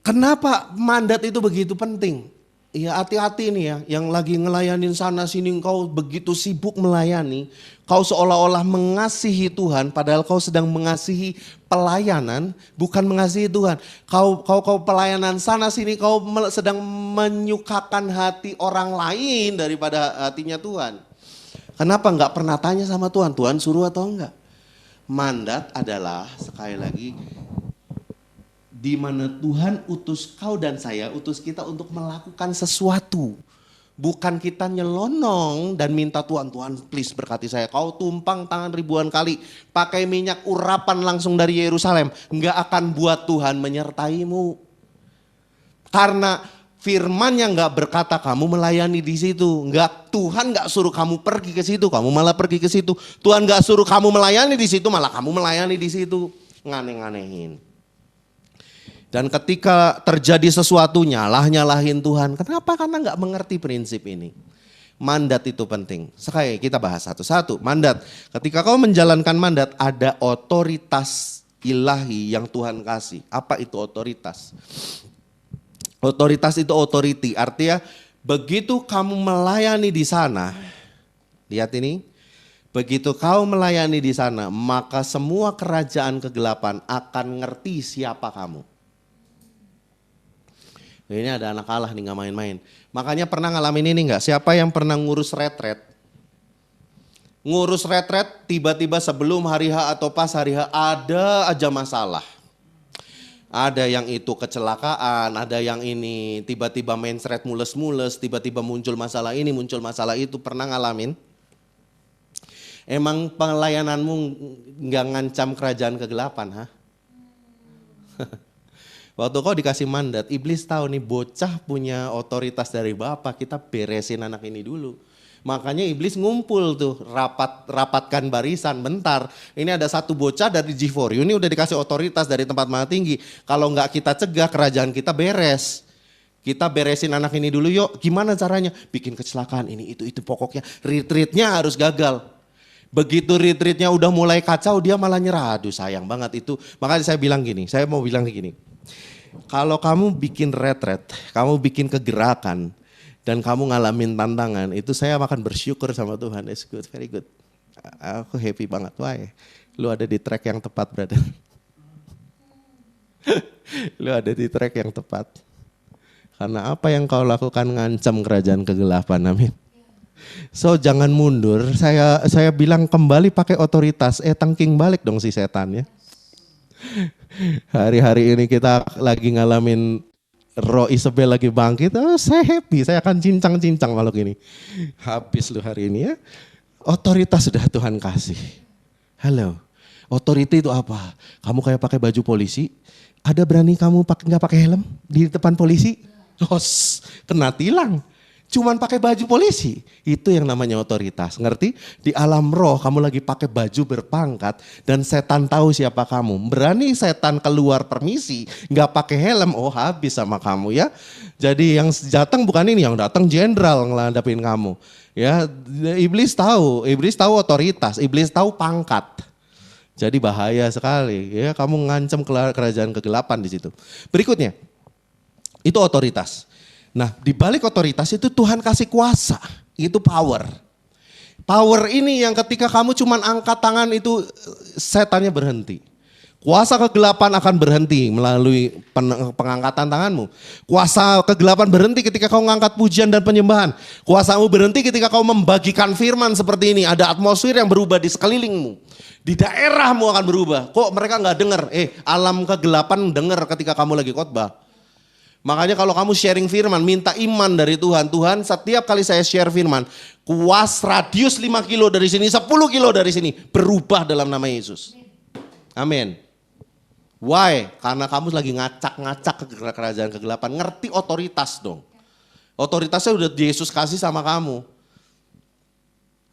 kenapa mandat itu begitu penting? Ya hati-hati nih ya, yang lagi ngelayanin sana sini kau begitu sibuk melayani, kau seolah-olah mengasihi Tuhan padahal kau sedang mengasihi pelayanan, bukan mengasihi Tuhan. Kau pelayanan sana sini kau sedang menyukakan hati orang lain daripada hatinya Tuhan. Kenapa nggak pernah tanya sama Tuhan, Tuhan suruh atau enggak? Mandat adalah sekali lagi di mana Tuhan utus kau dan saya, utus kita untuk melakukan sesuatu. Bukan kita nyelonong dan minta Tuhan please berkati saya. Kau tumpang tangan ribuan kali, pakai minyak urapan langsung dari Yerusalem. Enggak akan buat Tuhan menyertaimu. Karena firman-Nya enggak berkata kamu melayani di situ. Tuhan enggak suruh kamu pergi ke situ, kamu malah pergi ke situ. Tuhan enggak suruh kamu melayani di situ, malah kamu melayani di situ. Nganeh-nganehin. Dan ketika terjadi sesuatu nyalahin Tuhan. Kenapa? Karena nggak mengerti prinsip ini. Mandat itu penting. Sekali kita bahas satu-satu. Mandat. Ketika kau menjalankan mandat ada otoritas ilahi yang Tuhan kasih. Apa itu otoritas? Otoritas itu authority. Artinya begitu kamu melayani di sana. Lihat ini. Begitu kau melayani di sana. Maka semua kerajaan kegelapan akan ngerti siapa kamu. Ini ada anak Allah nih gak main-main. Makanya pernah ngalamin ini gak? Siapa yang pernah ngurus retret? Ngurus retret tiba-tiba sebelum hari H atau pas hari H ada aja masalah. Ada yang itu kecelakaan, ada yang ini tiba-tiba mensret mules-mules, tiba-tiba muncul masalah ini, muncul masalah itu. Pernah ngalamin? Emang pelayananmu gak ngancam kerajaan kegelapan, ha? Waktu kau dikasih mandat, iblis tahu nih bocah punya otoritas dari Bapa, kita beresin anak ini dulu. Makanya iblis ngumpul tuh, rapatkan barisan, bentar. Ini ada satu bocah dari G4U, ini udah dikasih otoritas dari tempat mana tinggi. Kalau nggak kita cegah, kerajaan kita beres. Kita beresin anak ini dulu yuk. Gimana caranya? Bikin kecelakaan ini itu pokoknya retreatnya harus gagal. Begitu retreatnya udah mulai kacau dia malah nyerah. Aduh sayang banget itu. Makanya saya mau bilang gini. Kalau kamu bikin retret, kamu bikin kegerakan dan kamu ngalamin tantangan, itu saya akan bersyukur sama Tuhan. It's good, very good. Aku happy banget. Why? Lu ada di track yang tepat, brother. Lu ada di track yang tepat. Karena apa yang kau lakukan ngancam kerajaan kegelapan, amin. So jangan mundur, saya bilang kembali pakai otoritas, tangking balik dong si setan ya. Hari-hari ini kita lagi ngalamin roh Isabel lagi bangkit, saya happy, saya akan cincang-cincang makhluk ini. Habis lu hari ini ya, otoritas sudah Tuhan kasih. Halo, otoriti itu apa? Kamu kayak pakai baju polisi, ada berani kamu nggak pakai helm di depan polisi? Kena tilang. Cuman pakai baju polisi, itu yang namanya otoritas, ngerti? Di alam roh kamu lagi pakai baju berpangkat dan setan tahu siapa kamu. Berani setan keluar permisi, nggak pakai helm, habis sama kamu ya. Jadi yang datang bukan ini, yang datang jenderal ngeladapin kamu. Ya, iblis tahu otoritas, iblis tahu pangkat. Jadi bahaya sekali, ya kamu ngancam kerajaan kegelapan di situ. Berikutnya, itu otoritas. Nah, di balik otoritas itu Tuhan kasih kuasa, itu power. Power ini yang ketika kamu cuman angkat tangan itu setannya berhenti. Kuasa kegelapan akan berhenti melalui pengangkatan tanganmu. Kuasa kegelapan berhenti ketika kau mengangkat pujian dan penyembahan. Kuasamu berhenti ketika kau membagikan firman seperti ini. Ada atmosfer yang berubah di sekelilingmu. Di daerahmu akan berubah. Kok mereka nggak dengar? Alam kegelapan dengar ketika kamu lagi khotbah. Makanya kalau kamu sharing firman, minta iman dari Tuhan. Tuhan, setiap kali saya share firman, kuas radius 5 kilo dari sini, 10 kilo dari sini, berubah dalam nama Yesus. Amin. Why? Karena kamu lagi ngacak-ngacak ke kerajaan kegelapan. Ngerti otoritas dong. Otoritasnya udah Yesus kasih sama kamu.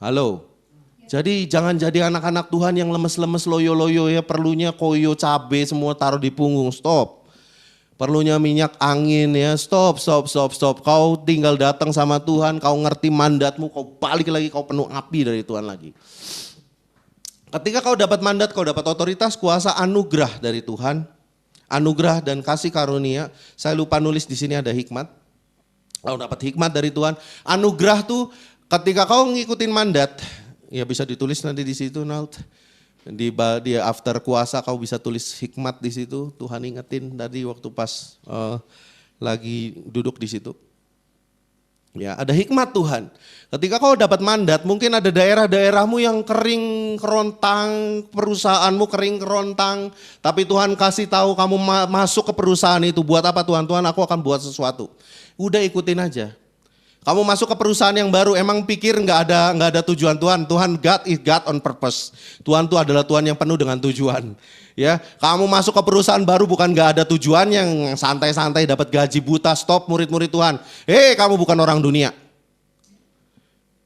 Halo. Jadi jangan jadi anak-anak Tuhan yang lemes-lemes loyo-loyo ya, perlunya koyo cabe semua taruh di punggung, stop. Perlunya minyak angin ya, stop. Kau tinggal datang sama Tuhan, kau ngerti mandatmu, kau balik lagi, kau penuh api dari Tuhan lagi. Ketika kau dapat mandat, kau dapat otoritas, kuasa, anugerah dari Tuhan. Anugerah dan kasih karunia. Saya lupa nulis di sini ada hikmat. Kau dapat hikmat dari Tuhan. Anugerah tuh ketika kau ngikutin mandat, ya bisa ditulis nanti di situ, Naut. Di after kuasa kau bisa tulis hikmat di situ. Tuhan ingetin tadi waktu pas lagi duduk di situ. Ya, ada hikmat Tuhan. Ketika kau dapat mandat, mungkin ada daerah-daerahmu yang kering kerontang, perusahaanmu kering kerontang, tapi Tuhan kasih tahu kamu masuk ke perusahaan itu. Buat apa Tuhan? Tuhan, aku akan buat sesuatu. Udah ikutin aja. Kamu masuk ke perusahaan yang baru, emang pikir nggak ada tujuan Tuhan. Tuhan God is God on purpose. Tuhan itu adalah Tuhan yang penuh dengan tujuan. Ya, kamu masuk ke perusahaan baru bukan nggak ada tujuan yang santai-santai dapat gaji buta, stop murid-murid Tuhan. Kamu bukan orang dunia.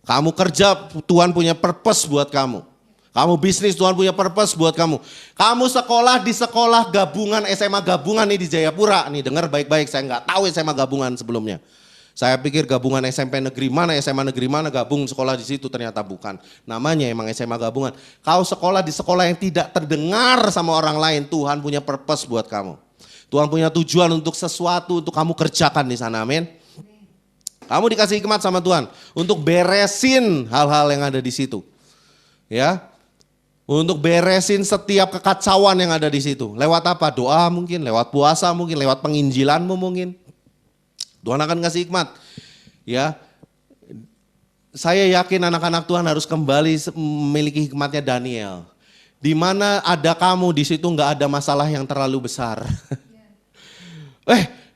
Kamu kerja, Tuhan punya purpose buat kamu. Kamu bisnis, Tuhan punya purpose buat kamu. Kamu sekolah di sekolah gabungan, SMA gabungan nih di Jayapura. Nih dengar baik-baik, saya nggak tahu SMA gabungan sebelumnya. Saya pikir gabungan SMP negeri mana, SMA negeri mana, gabung sekolah di situ, ternyata bukan. Namanya emang SMA gabungan. Kau sekolah di sekolah yang tidak terdengar sama orang lain, Tuhan punya purpose buat kamu. Tuhan punya tujuan untuk sesuatu, untuk kamu kerjakan di sana, amin. Kamu dikasih hikmat sama Tuhan untuk beresin hal-hal yang ada di situ. Ya. Untuk beresin setiap kekacauan yang ada di situ. Lewat apa? Doa mungkin, lewat puasa mungkin, lewat penginjilanmu mungkin. Tuhan akan kasih hikmat. Ya. Saya yakin anak-anak Tuhan harus kembali memiliki hikmatnya Daniel. Di mana ada kamu di situ nggak ada masalah yang terlalu besar.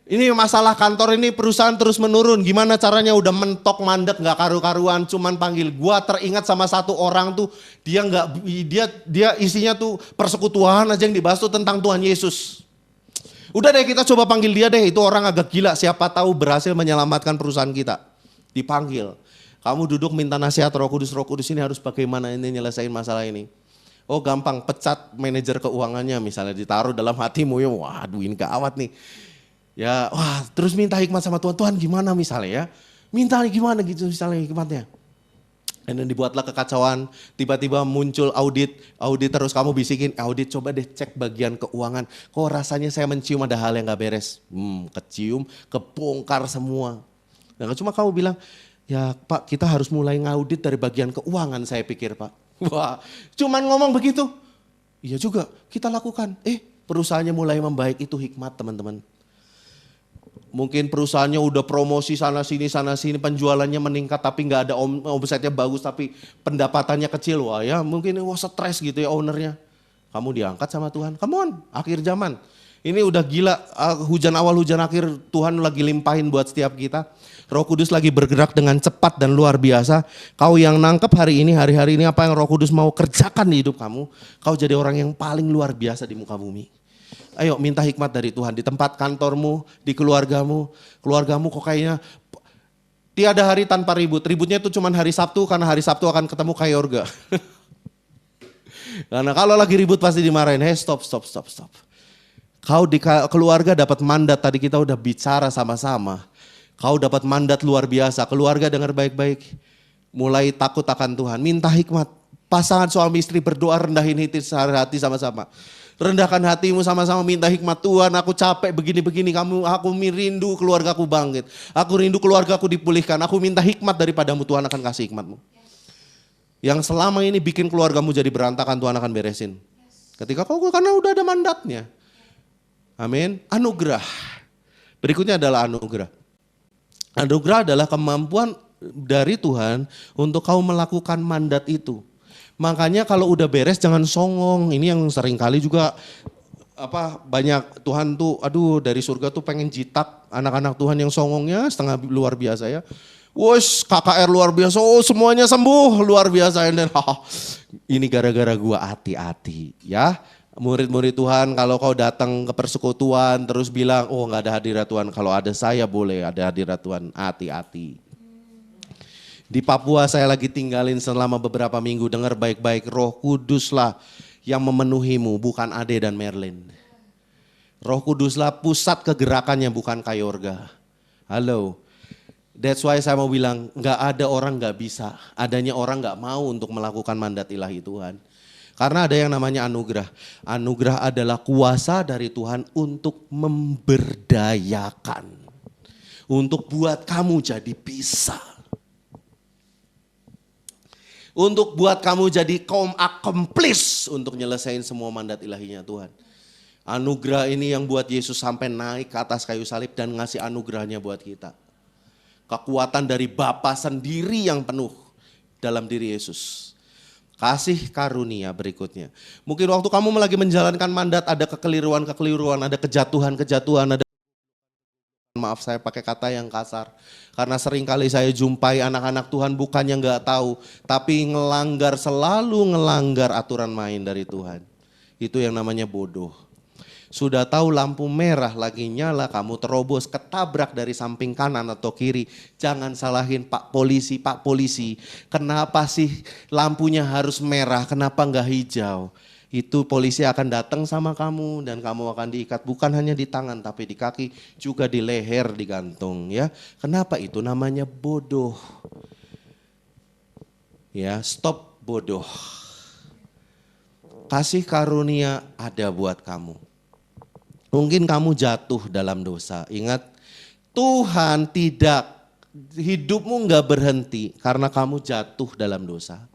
Ini masalah kantor ini perusahaan terus menurun. Gimana caranya udah mentok mandat nggak karu-karuan, cuman panggil. Gua teringat sama satu orang tuh dia isinya tuh persekutuan aja yang dibahas tuh tentang Tuhan Yesus. Udah deh kita coba panggil dia deh, itu orang agak gila, siapa tahu berhasil menyelamatkan perusahaan kita. Dipanggil, kamu duduk minta nasihat Roh Kudus ini harus bagaimana ini nyelesain masalah ini. Oh gampang, pecat manajer keuangannya misalnya, ditaruh dalam hatimu, ya waduh ini gawat nih. Ya, wah terus minta hikmat sama Tuhan. Tuhan gimana misalnya ya? Minta gimana gitu misalnya hikmatnya. Dan dibuatlah kekacauan, tiba-tiba muncul audit terus kamu bisikin, audit coba deh cek bagian keuangan. Kok rasanya saya mencium ada hal yang gak beres. Kecium, kebongkar semua. Nah, cuma kamu bilang, ya Pak kita harus mulai ngaudit dari bagian keuangan saya pikir Pak. Wah, cuman ngomong begitu. Iya juga, kita lakukan. Perusahaannya mulai membaik, itu hikmat teman-teman. Mungkin perusahaannya udah promosi sana sini, penjualannya meningkat tapi nggak ada omsetnya bagus tapi pendapatannya kecil. Wah ya mungkin stres gitu ya ownernya. Kamu diangkat sama Tuhan, come on, akhir zaman. Ini udah gila, hujan awal hujan akhir Tuhan lagi limpahin buat setiap kita. Roh Kudus lagi bergerak dengan cepat dan luar biasa. Kau yang nangkep hari ini apa yang Roh Kudus mau kerjakan di hidup kamu. Kau jadi orang yang paling luar biasa di muka bumi. Ayo minta hikmat dari Tuhan di tempat kantormu, di keluargamu. Keluargamu kok kayaknya tiada hari tanpa ribut. Ributnya itu cuma hari Sabtu karena hari Sabtu akan ketemu Kayorga. Karena kalau lagi ribut pasti dimarahin. Stop. Kau di keluarga dapat mandat, tadi kita udah bicara sama-sama. Kau dapat mandat luar biasa, keluarga dengar baik-baik. Mulai takut akan Tuhan, minta hikmat. Pasangan suami istri berdoa rendahin hati sama-sama. Rendahkan hatimu sama-sama minta hikmat Tuhan, aku capek begini-begini, aku rindu keluargaku bangkit. Aku rindu keluargaku dipulihkan, aku minta hikmat daripadamu, Tuhan akan kasih hikmatmu. Yang selama ini bikin keluargamu jadi berantakan, Tuhan akan beresin. Ketika karena udah ada mandatnya. Amin. Anugerah. Berikutnya adalah anugerah. Anugerah adalah kemampuan dari Tuhan untuk kau melakukan mandat itu. Makanya kalau udah beres jangan songong. Ini yang sering kali juga banyak Tuhan tuh dari surga tuh pengen jitak anak-anak Tuhan yang songongnya setengah luar biasa ya. Wos KKR luar biasa, semuanya sembuh luar biasa. Dan ini gara-gara gua hati-hati ya. Murid-murid Tuhan kalau kau datang ke persekutuan terus bilang gak ada hadirat Tuhan. Kalau ada saya boleh ada hadirat Tuhan, hati-hati. Di Papua saya lagi tinggalin selama beberapa minggu, dengar baik-baik, Roh Kuduslah yang memenuhimu, bukan Ade dan Merlin. Roh Kuduslah pusat kegerakannya, bukan Kayorga. Halo, that's why saya mau bilang, gak ada orang gak bisa, adanya orang gak mau untuk melakukan mandat ilahi Tuhan. Karena ada yang namanya anugerah. Anugerah adalah kuasa dari Tuhan untuk memberdayakan. Untuk buat kamu jadi bisa. Untuk buat kamu jadi kaum accomplish untuk nyelesain semua mandat ilahinya Tuhan. Anugerah ini yang buat Yesus sampai naik ke atas kayu salib dan ngasih anugerahnya buat kita. Kekuatan dari Bapa sendiri yang penuh dalam diri Yesus. Kasih karunia berikutnya. Mungkin waktu kamu lagi menjalankan mandat ada kekeliruan, ada kejatuhan, ada maaf saya pakai kata yang kasar. Karena sering kali saya jumpai anak-anak Tuhan bukannya gak tahu. Tapi selalu ngelanggar aturan main dari Tuhan. Itu yang namanya bodoh. Sudah tahu lampu merah lagi nyala, kamu terobos, ketabrak dari samping kanan atau kiri. Jangan salahin Pak Polisi. Kenapa sih lampunya harus merah, kenapa gak hijau? Itu polisi akan datang sama kamu dan kamu akan diikat bukan hanya di tangan tapi di kaki juga di leher digantung ya. Kenapa? Itu namanya bodoh. Ya, stop bodoh. Kasih karunia ada buat kamu. Mungkin kamu jatuh dalam dosa. Ingat, Tuhan hidupmu gak berhenti karena kamu jatuh dalam dosa.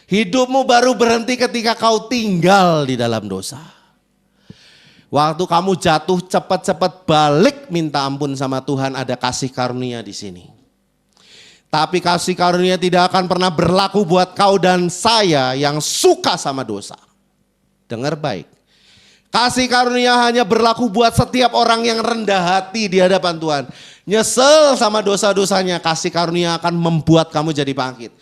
Hidupmu baru berhenti ketika kau tinggal di dalam dosa. Waktu kamu jatuh cepat-cepat balik minta ampun sama Tuhan, ada kasih karunia di sini. Tapi kasih karunia tidak akan pernah berlaku buat kau dan saya yang suka sama dosa. Dengar baik. Kasih karunia hanya berlaku buat setiap orang yang rendah hati di hadapan Tuhan. Nyesel sama dosa-dosanya, kasih karunia akan membuat kamu jadi bangkit.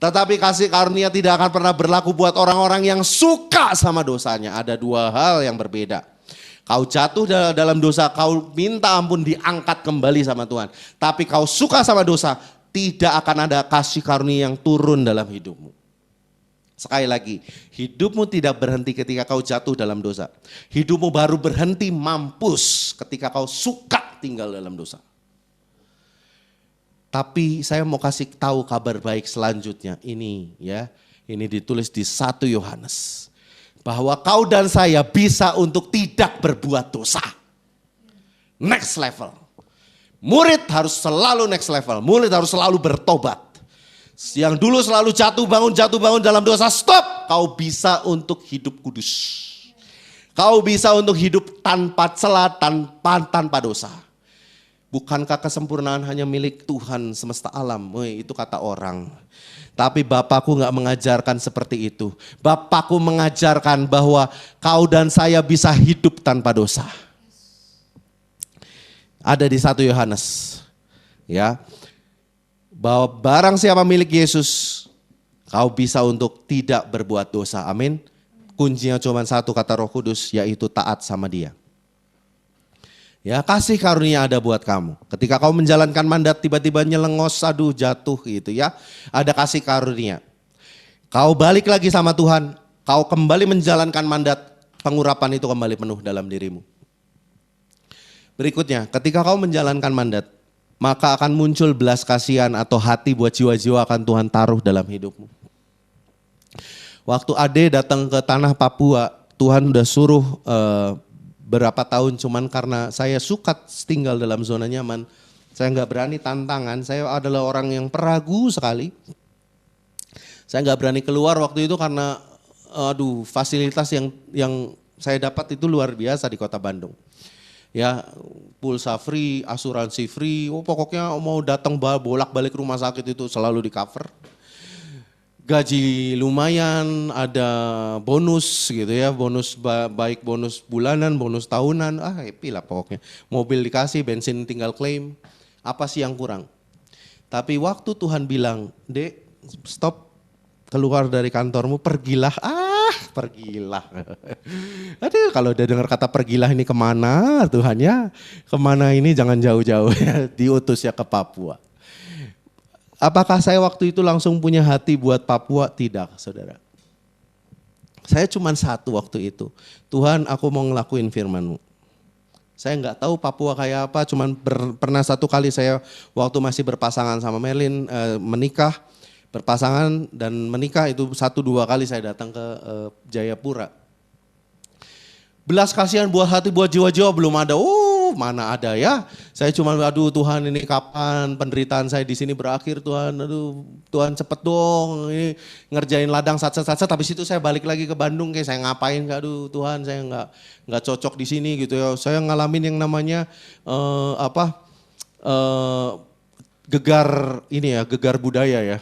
Tetapi kasih karunia tidak akan pernah berlaku buat orang-orang yang suka sama dosanya. Ada dua hal yang berbeda. Kau jatuh dalam dosa, kau minta ampun diangkat kembali sama Tuhan. Tapi kau suka sama dosa, tidak akan ada kasih karunia yang turun dalam hidupmu. Sekali lagi, hidupmu tidak berhenti ketika kau jatuh dalam dosa. Hidupmu baru berhenti mampus ketika kau suka tinggal dalam dosa. Tapi saya mau kasih tahu kabar baik selanjutnya. Ini ya, ini ditulis di 1 Yohanes. Bahwa kau dan saya bisa untuk tidak berbuat dosa. Next level. Murid harus selalu next level. Murid harus selalu bertobat. Yang dulu selalu jatuh bangun dalam dosa, stop. Kau bisa untuk hidup kudus. Kau bisa untuk hidup tanpa celah, tanpa dosa. Bukankah kesempurnaan hanya milik Tuhan semesta alam? Itu kata orang. Tapi Bapakku gak mengajarkan seperti itu. Bapakku mengajarkan bahwa kau dan saya bisa hidup tanpa dosa. Ada di 1 Yohanes. Ya. Bahwa barang siapa milik Yesus, kau bisa untuk tidak berbuat dosa. Amin. Kuncinya cuma satu, kata Roh Kudus, yaitu taat sama Dia. Ya, kasih karunia ada buat kamu. Ketika kau menjalankan mandat tiba-tiba nyelengos, aduh jatuh gitu ya. Ada kasih karunia. Kau balik lagi sama Tuhan, kau kembali menjalankan mandat, pengurapan itu kembali penuh dalam dirimu. Berikutnya, ketika kau menjalankan mandat, maka akan muncul belas kasihan atau hati buat jiwa-jiwa akan Tuhan taruh dalam hidupmu. Waktu Ade datang ke tanah Papua, Tuhan udah suruh berapa tahun, cuman karena saya suka tinggal dalam zona nyaman, saya nggak berani tantangan. Saya adalah orang yang peragu sekali. Saya nggak berani keluar waktu itu karena fasilitas yang saya dapat itu luar biasa di Kota Bandung. Ya, pulsa free, asuransi free, pokoknya mau datang bolak-balik rumah sakit itu selalu di cover. Gaji lumayan, ada bonus gitu ya, bonus baik bonus bulanan, bonus tahunan, happy lah pokoknya. Mobil dikasih, bensin tinggal klaim, apa sih yang kurang? Tapi waktu Tuhan bilang, Dek, stop, keluar dari kantormu, pergilah, pergilah. Aduh, kalau udah dengar kata pergilah ini kemana Tuhan ya? Kemana ini, jangan jauh-jauh ya, diutus ya ke Papua. Apakah saya waktu itu langsung punya hati buat Papua? Tidak, saudara. Saya cuma satu waktu itu, Tuhan aku mau ngelakuin firman-Mu. Saya nggak tahu Papua kayak apa, cuman pernah satu kali saya waktu masih berpasangan sama Merlin, menikah. Berpasangan dan menikah itu 1-2 kali saya datang ke Jayapura. Belas kasihan buat hati, buat jiwa-jiwa belum ada. Mana ada ya. Saya cuma aduh Tuhan ini kapan penderitaan saya di sini berakhir Tuhan. Aduh Tuhan cepet dong. Ini ngerjain ladang satset. Habis itu saya balik lagi ke Bandung kayak saya ngapain. Aduh Tuhan saya nggak cocok di sini gitu ya. Saya ngalamin yang namanya gegar budaya ya.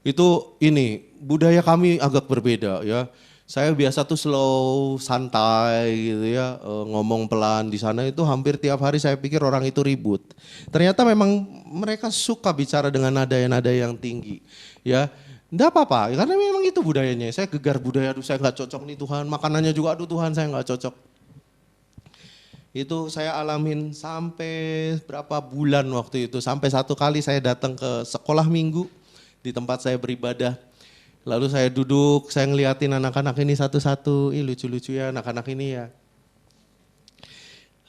Itu ini budaya kami agak berbeda ya. Saya biasa tuh slow, santai gitu ya, ngomong pelan di sana itu hampir tiap hari saya pikir orang itu ribut. Ternyata memang mereka suka bicara dengan nada yang tinggi ya. Enggak apa-apa, karena memang itu budayanya. Saya gegar budaya, aduh saya nggak cocok nih Tuhan. Makanannya juga, aduh Tuhan saya nggak cocok. Itu saya alamin sampai berapa bulan waktu itu. Sampai satu kali saya datang ke sekolah minggu di tempat saya beribadah. Lalu saya duduk, saya ngeliatin anak-anak ini satu-satu. Ih lucu-lucu ya anak-anak ini ya.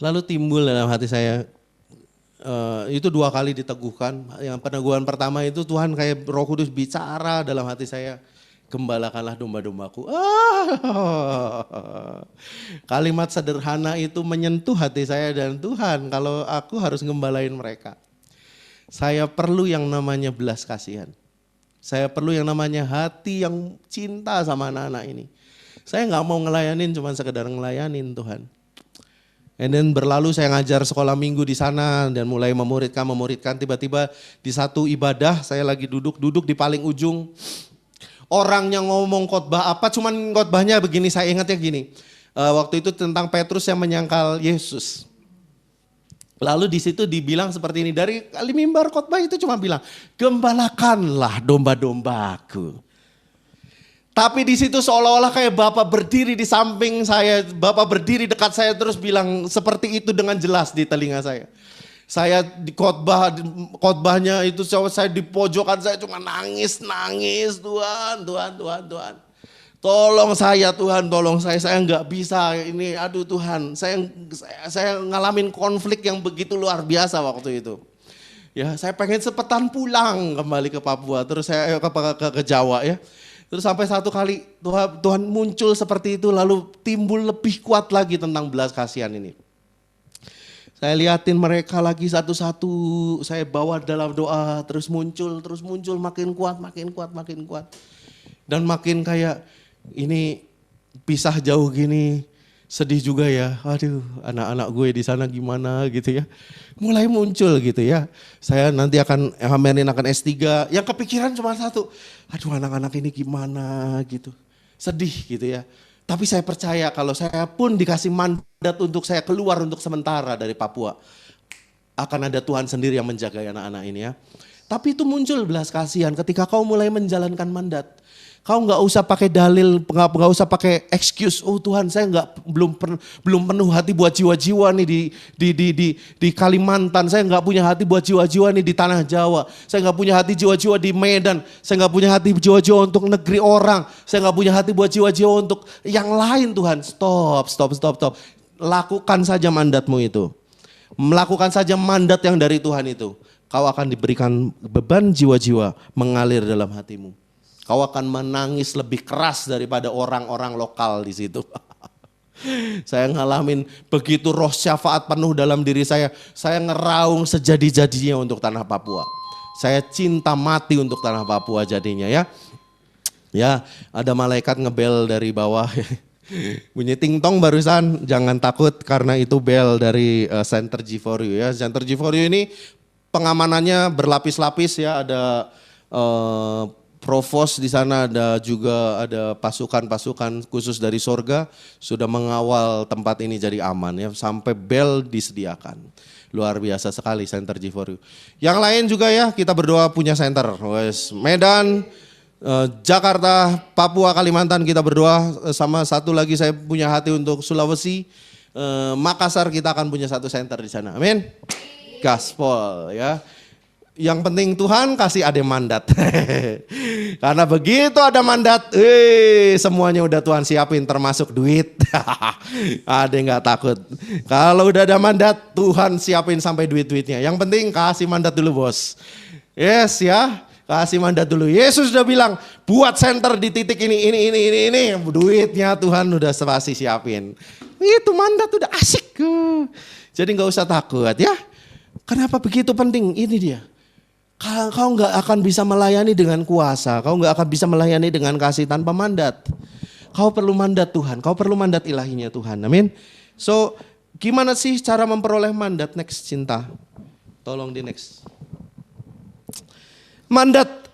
Lalu timbul dalam hati saya, itu 2 kali diteguhkan. Yang peneguhan pertama itu Tuhan kayak Roh Kudus bicara dalam hati saya. Gembalakanlah domba-dombaku. Kalimat sederhana itu menyentuh hati saya dan Tuhan kalau aku harus ngembalain mereka. Saya perlu yang namanya belas kasihan. Saya perlu yang namanya hati yang cinta sama anak-anak ini. Saya gak mau ngelayanin cuma sekedar ngelayanin Tuhan. And then berlalu saya ngajar sekolah minggu di sana dan mulai memuridkan. Tiba-tiba di satu ibadah saya lagi duduk di paling ujung. Orangnya ngomong khotbah apa, cuman khotbahnya begini, saya ingat ya gini. Waktu itu tentang Petrus yang menyangkal Yesus. Lalu di situ dibilang seperti ini, dari mimbar khotbah itu cuma bilang, gembalakanlah domba-dombaku. Tapi di situ seolah-olah kayak Bapak berdiri di samping saya, Bapak berdiri dekat saya terus bilang seperti itu dengan jelas di telinga saya. Saya di khotbahnya itu saya di pojokan saya cuma nangis Tuhan. Tolong saya Tuhan, tolong saya nggak bisa ini, aduh Tuhan, saya ngalamin konflik yang begitu luar biasa waktu itu. Ya, saya pengen cepetan pulang kembali ke Papua, terus saya ke Jawa ya. Terus sampai satu kali Tuhan muncul seperti itu, lalu timbul lebih kuat lagi tentang belas kasihan ini. Saya liatin mereka lagi satu-satu, saya bawa dalam doa, terus muncul, makin kuat, makin kuat, makin kuat. Dan makin kayak ini pisah jauh gini, sedih juga ya. Aduh, anak-anak gue di sana gimana gitu ya. Mulai muncul gitu ya. Saya nanti akan S3. Yang kepikiran cuma satu. Aduh, anak-anak ini gimana gitu. Sedih gitu ya. Tapi saya percaya kalau saya pun dikasih mandat untuk saya keluar untuk sementara dari Papua, akan ada Tuhan sendiri yang menjaga anak-anak ini ya. Tapi itu muncul belas kasihan ketika kau mulai menjalankan mandat. Kau nggak usah pakai dalil, nggak usah pakai excuse. Oh Tuhan, saya belum penuh hati buat jiwa-jiwa nih di Kalimantan. Saya nggak punya hati buat jiwa-jiwa nih di tanah Jawa. Saya nggak punya hati jiwa-jiwa di Medan. Saya nggak punya hati jiwa-jiwa untuk negeri orang. Saya nggak punya hati buat jiwa-jiwa untuk yang lain Tuhan. Stop. Lakukan saja mandatmu itu. Melakukan saja mandat yang dari Tuhan itu. Kau akan diberikan beban jiwa-jiwa mengalir dalam hatimu. Kau akan menangis lebih keras daripada orang-orang lokal di situ. Saya ngalamin begitu roh syafaat penuh dalam diri saya. Saya ngeraung sejadi-jadinya untuk tanah Papua. Saya cinta mati untuk tanah Papua jadinya ya. Ya, ada malaikat ngebel dari bawah. Bunyi ting-tong barusan, jangan takut karena itu bel dari Center G4U ya. Center G4U ini pengamanannya berlapis-lapis ya, ada provos di sana, ada pasukan-pasukan khusus dari sorga sudah mengawal tempat ini jadi aman ya, sampai bel disediakan. Luar biasa sekali Center G4U. Yang lain juga ya, kita berdoa punya center. Medan, Jakarta, Papua, Kalimantan kita berdoa, sama satu lagi saya punya hati untuk Sulawesi, Makassar kita akan punya satu center di sana. Amin. Gaspol ya. Yang penting Tuhan kasih ada mandat. Karena begitu ada mandat, semuanya udah Tuhan siapin termasuk duit. Ada yang gak takut. Kalau udah ada mandat, Tuhan siapin sampai duit-duitnya. Yang penting kasih mandat dulu bos. Yes ya, kasih mandat dulu. Yesus udah bilang, buat center di titik ini. Duitnya Tuhan udah pasti siapin. Itu mandat udah asik. Jadi gak usah takut ya. Kenapa begitu penting? Ini dia. Kau nggak akan bisa melayani dengan kuasa, kau nggak akan bisa melayani dengan kasih tanpa mandat. Kau perlu mandat Tuhan, kau perlu mandat ilahinya Tuhan, amin. So, gimana sih cara memperoleh mandat? Next cinta, tolong di next. Mandat,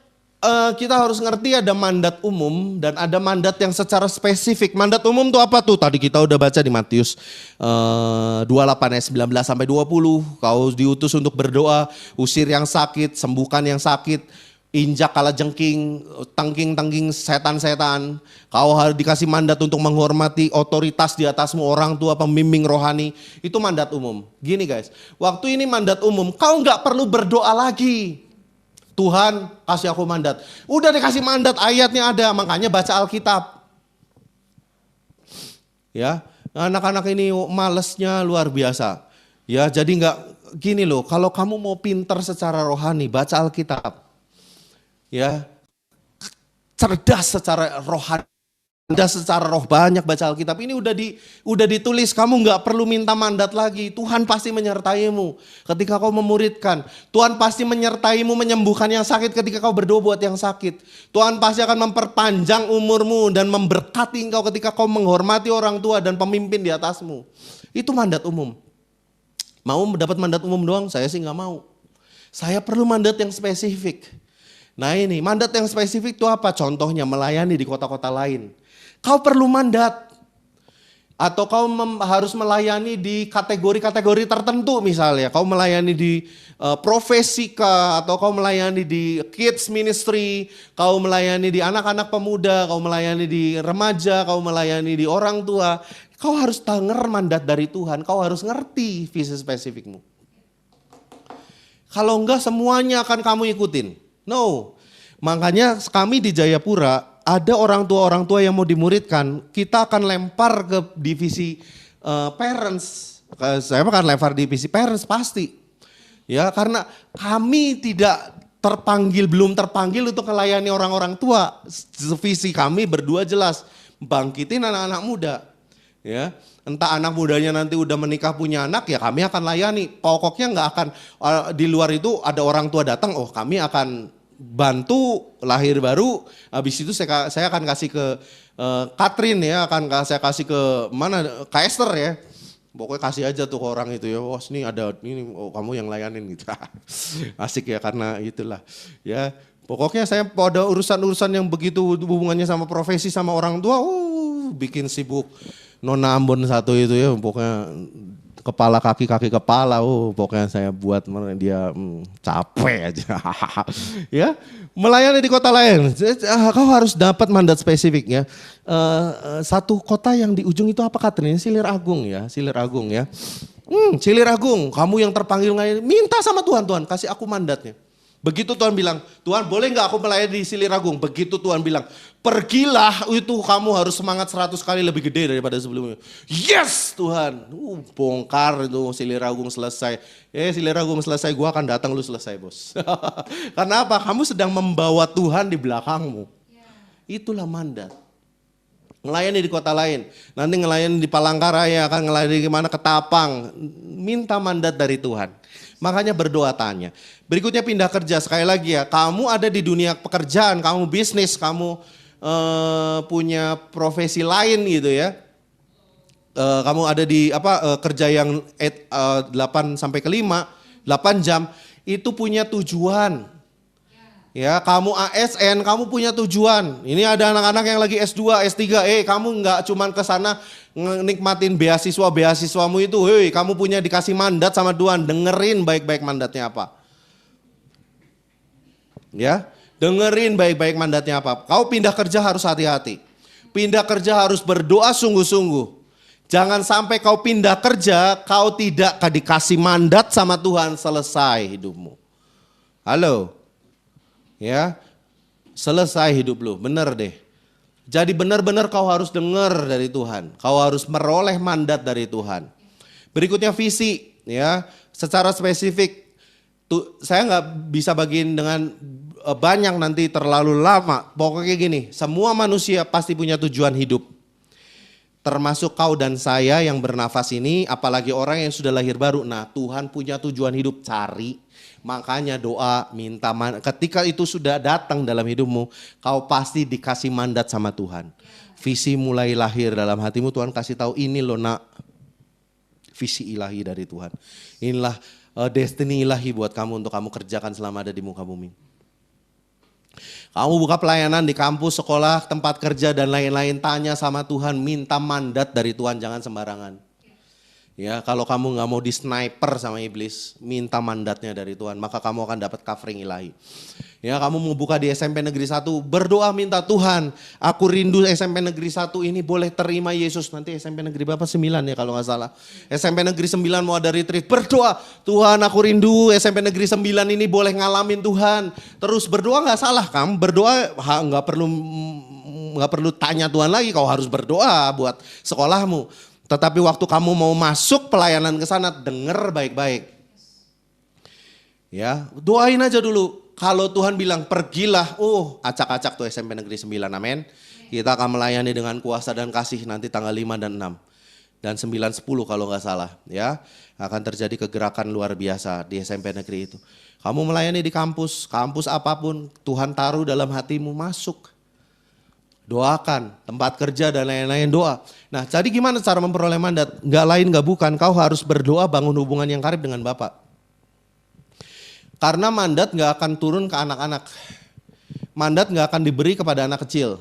kita harus ngerti ada mandat umum dan ada mandat yang secara spesifik. Mandat umum itu apa tuh? Tadi kita udah baca di Matius 28 ayat 19 sampai 20. Kau diutus untuk berdoa, usir yang sakit, sembuhkan yang sakit, injak kalajengking, tengking setan-setan. Kau harus dikasih mandat untuk menghormati otoritas di atasmu, orang tua, pembimbing rohani. Itu mandat umum. Gini guys, waktu ini mandat umum, kau nggak perlu berdoa lagi. Tuhan kasih aku mandat. Udah dikasih mandat, ayatnya ada, makanya baca Alkitab. Ya, anak-anak ini malesnya luar biasa. Ya, jadi nggak gini loh, kalau kamu mau pinter secara rohani, baca Alkitab. Ya, cerdas secara rohani. Anda secara roh banyak baca Alkitab, ini udah ditulis, kamu nggak perlu minta mandat lagi. Tuhan pasti menyertaimu ketika kau memuridkan. Tuhan pasti menyertaimu menyembuhkan yang sakit ketika kau berdoa buat yang sakit. Tuhan pasti akan memperpanjang umurmu dan memberkati engkau ketika kau menghormati orang tua dan pemimpin di atasmu. Itu mandat umum. Mau mendapat mandat umum doang? Saya sih nggak mau. Saya perlu mandat yang spesifik. Nah ini, mandat yang spesifik itu apa? Contohnya melayani di kota-kota lain. Kau perlu mandat. Atau kau harus melayani di kategori-kategori tertentu misalnya. Kau melayani di profesi kah, atau kau melayani di kids ministry, kau melayani di anak-anak pemuda, kau melayani di remaja, kau melayani di orang tua. Kau harus denger mandat dari Tuhan, kau harus ngerti visi spesifikmu. Kalau enggak semuanya akan kamu ikutin. No, makanya kami di Jayapura ada orang tua yang mau dimuridkan, kita akan lempar ke divisi parents. Saya akan lempar divisi parents pasti. Ya, karena kami tidak belum terpanggil untuk melayani orang-orang tua. Visi kami berdua jelas, bangkitin anak-anak muda. Ya, entah anak mudanya nanti udah menikah punya anak, ya kami akan layani. Pokoknya nggak akan di luar itu ada orang tua datang, oh kami akan bantu lahir baru. Habis itu saya akan kasih ke Katrin ya, saya kasih ke mana, ke Esther ya. Pokoknya kasih aja tuh ke orang itu ya, wah ini ada ini, oh, kamu yang layanin gitu. Asik ya, karena itulah ya. Pokoknya saya pada urusan-urusan yang begitu hubungannya sama profesi sama orang tua, bikin sibuk. Nona Ambon satu itu ya, pokoknya kepala kaki kepala, pokoknya saya buat dia capek aja. Ya, melayani di kota lain, kau harus dapat mandat spesifik ya. Satu kota yang di ujung itu apa Katrin? Silir Agung ya, Silir Agung ya. Silir Agung, kamu yang terpanggil minta sama Tuhan, Tuhan kasih aku mandatnya. Begitu Tuhan bilang, Tuhan boleh gak aku melayani di Silir Agung? Begitu Tuhan bilang, pergilah, itu kamu harus semangat 100 kali lebih gede daripada sebelumnya. Yes Tuhan, bongkar itu Silir Agung selesai. Silir Agung selesai, gua akan datang, lu selesai bos. Karena apa? Kamu sedang membawa Tuhan di belakangmu. Itulah mandat. Ngelayani di kota lain, nanti ngelayani di Palangkaraya, akan ngelayani di mana, Ketapang. Minta mandat dari Tuhan. Makanya berdoa tanya. Berikutnya pindah kerja, sekali lagi ya, kamu ada di dunia pekerjaan, kamu bisnis, kamu punya profesi lain gitu ya. Kamu ada di kerja yang 8 sampai ke 5, 8 jam, itu punya tujuan. Ya, kamu ASN, kamu punya tujuan. Ini ada anak-anak yang lagi S2, S3, kamu nggak cuman ke sana nikmatin beasiswamu itu. Kamu punya dikasih mandat sama Tuhan, dengerin baik-baik mandatnya apa. Ya, dengerin baik-baik mandatnya apa. Kau pindah kerja harus hati-hati. Pindah kerja harus berdoa sungguh-sungguh. Jangan sampai kau pindah kerja, kau tidak dikasih mandat sama Tuhan, selesai hidupmu. Halo. Ya, selesai hidup lu, bener deh. Jadi benar-benar kau harus dengar dari Tuhan. Kau harus meroleh mandat dari Tuhan. Berikutnya visi, ya, secara spesifik. Saya nggak bisa bagiin dengan banyak nanti terlalu lama. Pokoknya gini, semua manusia pasti punya tujuan hidup. Termasuk kau dan saya yang bernafas ini, apalagi orang yang sudah lahir baru. Nah, Tuhan punya tujuan hidup, cari. Makanya doa, minta ketika itu sudah datang dalam hidupmu, kau pasti dikasih mandat sama Tuhan. Visi mulai lahir dalam hatimu, Tuhan kasih tahu ini loh nak, visi ilahi dari Tuhan. Inilah destiny ilahi buat kamu untuk kamu kerjakan selama ada di muka bumi. Kamu buka pelayanan di kampus, sekolah, tempat kerja dan lain-lain, tanya sama Tuhan, minta mandat dari Tuhan, jangan sembarangan. Ya, kalau kamu nggak mau di sniper sama iblis, minta mandatnya dari Tuhan, maka kamu akan dapat covering ilahi. Ya, kamu mau buka di SMP Negeri 1, berdoa minta Tuhan, aku rindu SMP Negeri 1 ini boleh terima Yesus. Nanti SMP Negeri berapa? 9 ya kalau nggak salah. SMP Negeri 9 mau ada retreat, berdoa, Tuhan aku rindu SMP Negeri 9 ini boleh ngalamin Tuhan. Terus berdoa nggak salah, kamu berdoa nggak perlu tanya Tuhan lagi, kau harus berdoa buat sekolahmu. Tetapi waktu kamu mau masuk pelayanan ke sana, denger baik-baik. Ya, doain aja dulu. Kalau Tuhan bilang pergilah, acak-acak tuh SMP Negeri 9, amin. Kita akan melayani dengan kuasa dan kasih nanti tanggal 5 dan 6. Dan 9, 10 kalau nggak salah. Ya, akan terjadi kegerakan luar biasa di SMP Negeri itu. Kamu melayani di kampus apapun, Tuhan taruh dalam hatimu, masuk. Doakan, tempat kerja dan lain-lain, doa. Nah, jadi gimana cara memperoleh mandat? Gak lain gak bukan, kau harus berdoa bangun hubungan yang karib dengan Bapa. Karena mandat gak akan turun ke anak-anak. Mandat gak akan diberi kepada anak kecil.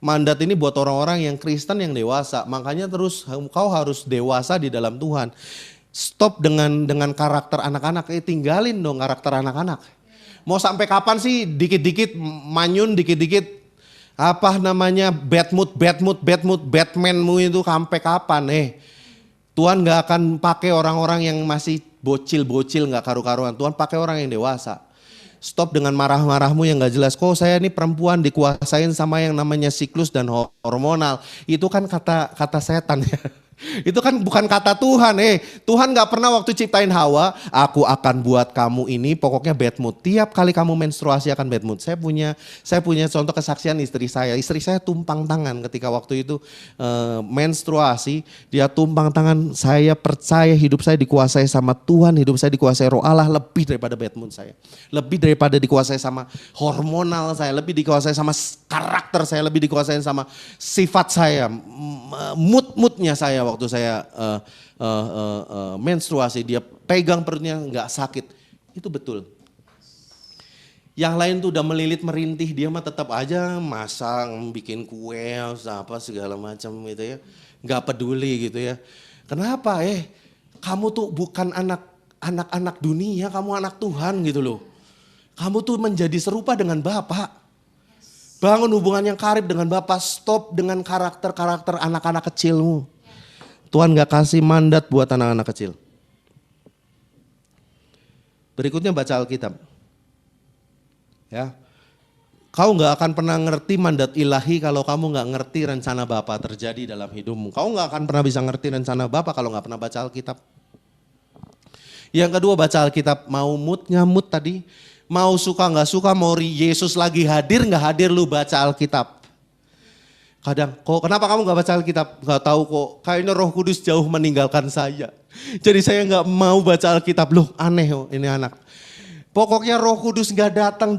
Mandat ini buat orang-orang yang Kristen yang dewasa. Makanya terus kau harus dewasa di dalam Tuhan. Stop dengan karakter anak-anak, tinggalin dong karakter anak-anak. Mau sampai kapan sih dikit-dikit manyun, dikit-dikit bad mood, Batmanmu itu sampai kapan? Tuhan gak akan pakai orang-orang yang masih bocil-bocil gak karu-karuan. Tuhan pakai orang yang dewasa. Stop dengan marah-marahmu yang gak jelas. Kok saya ini perempuan dikuasain sama yang namanya siklus dan hormonal. Itu kan kata setan ya. Itu kan bukan kata Tuhan. Tuhan gak pernah waktu ciptain Hawa, aku akan buat kamu ini pokoknya bad mood. Tiap kali kamu menstruasi akan bad mood. Saya punya contoh kesaksian istri saya. Istri saya tumpang tangan ketika waktu itu menstruasi. Dia tumpang tangan, saya percaya hidup saya dikuasai sama Tuhan. Hidup saya dikuasai Roh Allah lebih daripada bad mood saya. Lebih daripada dikuasai sama hormonal saya. Lebih dikuasai sama karakter saya. Lebih dikuasai sama sifat saya. Mood-moodnya saya waktu saya menstruasi, dia pegang perutnya nggak sakit, itu betul. Yang lain tuh udah melilit merintih, dia mah tetap aja masang, bikin kue, apa segala macam gitu ya, nggak peduli gitu ya. Kenapa? Kamu tuh bukan anak dunia, kamu anak Tuhan gitu loh. Kamu tuh menjadi serupa dengan Bapa. Bangun hubungan yang karib dengan Bapa, stop dengan karakter-karakter anak-anak kecilmu. Tuhan gak kasih mandat buat anak-anak kecil. Berikutnya baca Alkitab. Ya, kau gak akan pernah ngerti mandat ilahi kalau kamu gak ngerti rencana Bapa terjadi dalam hidupmu. Kau gak akan pernah bisa ngerti rencana Bapa kalau gak pernah baca Alkitab. Yang kedua baca Alkitab, mau mood gak mood tadi. Mau suka gak suka, mau Yesus lagi hadir gak hadir, lu baca Alkitab. Kadang, kok kenapa kamu gak baca Alkitab? Gak tahu kok, kayaknya Roh Kudus jauh meninggalkan saya. Jadi saya gak mau baca Alkitab. Loh aneh ini anak. Pokoknya Roh Kudus gak datang,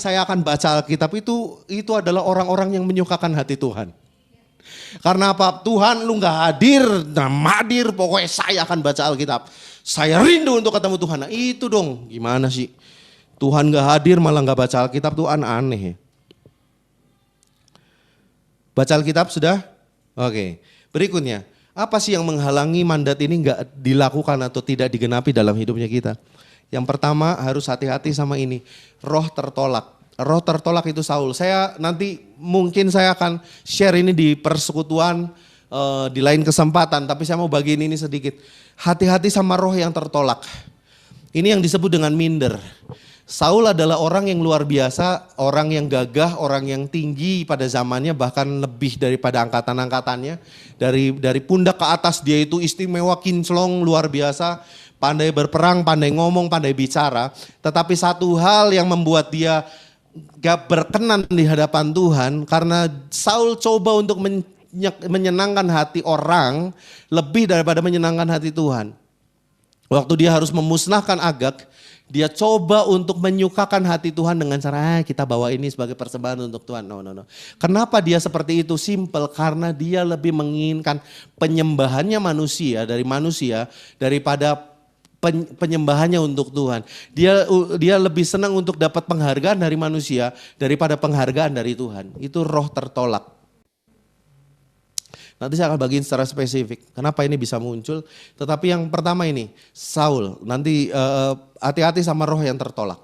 saya akan baca Alkitab. Itu adalah orang-orang yang menyukakan hati Tuhan. Karena apa? Tuhan lu gak hadir, hadir, pokoknya saya akan baca Alkitab. Saya rindu untuk ketemu Tuhan. Nah itu dong, gimana sih? Tuhan gak hadir malah gak baca Alkitab, Tuhan aneh. Baca Alkitab sudah? Oke. Berikutnya, apa sih yang menghalangi mandat ini gak dilakukan atau tidak digenapi dalam hidupnya kita? Yang pertama harus hati-hati sama ini, roh tertolak. Roh tertolak itu Saul. Mungkin saya akan share ini di persekutuan di lain kesempatan, tapi saya mau bagiin ini sedikit. Hati-hati sama roh yang tertolak. Ini yang disebut dengan minder. Saul adalah orang yang luar biasa, orang yang gagah, orang yang tinggi pada zamannya, bahkan lebih daripada angkatan-angkatannya. Dari pundak ke atas dia itu istimewa, kinclong, luar biasa, pandai berperang, pandai ngomong, pandai bicara. Tetapi satu hal yang membuat dia gak berkenan di hadapan Tuhan, karena Saul coba untuk menyenangkan hati orang lebih daripada menyenangkan hati Tuhan. Waktu dia harus memusnahkan Agag, dia coba untuk menyukakan hati Tuhan dengan cara kita bawa ini sebagai persembahan untuk Tuhan. No. Kenapa dia seperti itu? Simple, karena dia lebih menginginkan penyembahannya manusia daripada penyembahannya untuk Tuhan. Dia lebih senang untuk dapat penghargaan dari manusia daripada penghargaan dari Tuhan. Itu roh tertolak. Nanti saya akan bagiin secara spesifik kenapa ini bisa muncul. Tetapi yang pertama ini, Saul. Nanti hati-hati sama roh yang tertolak.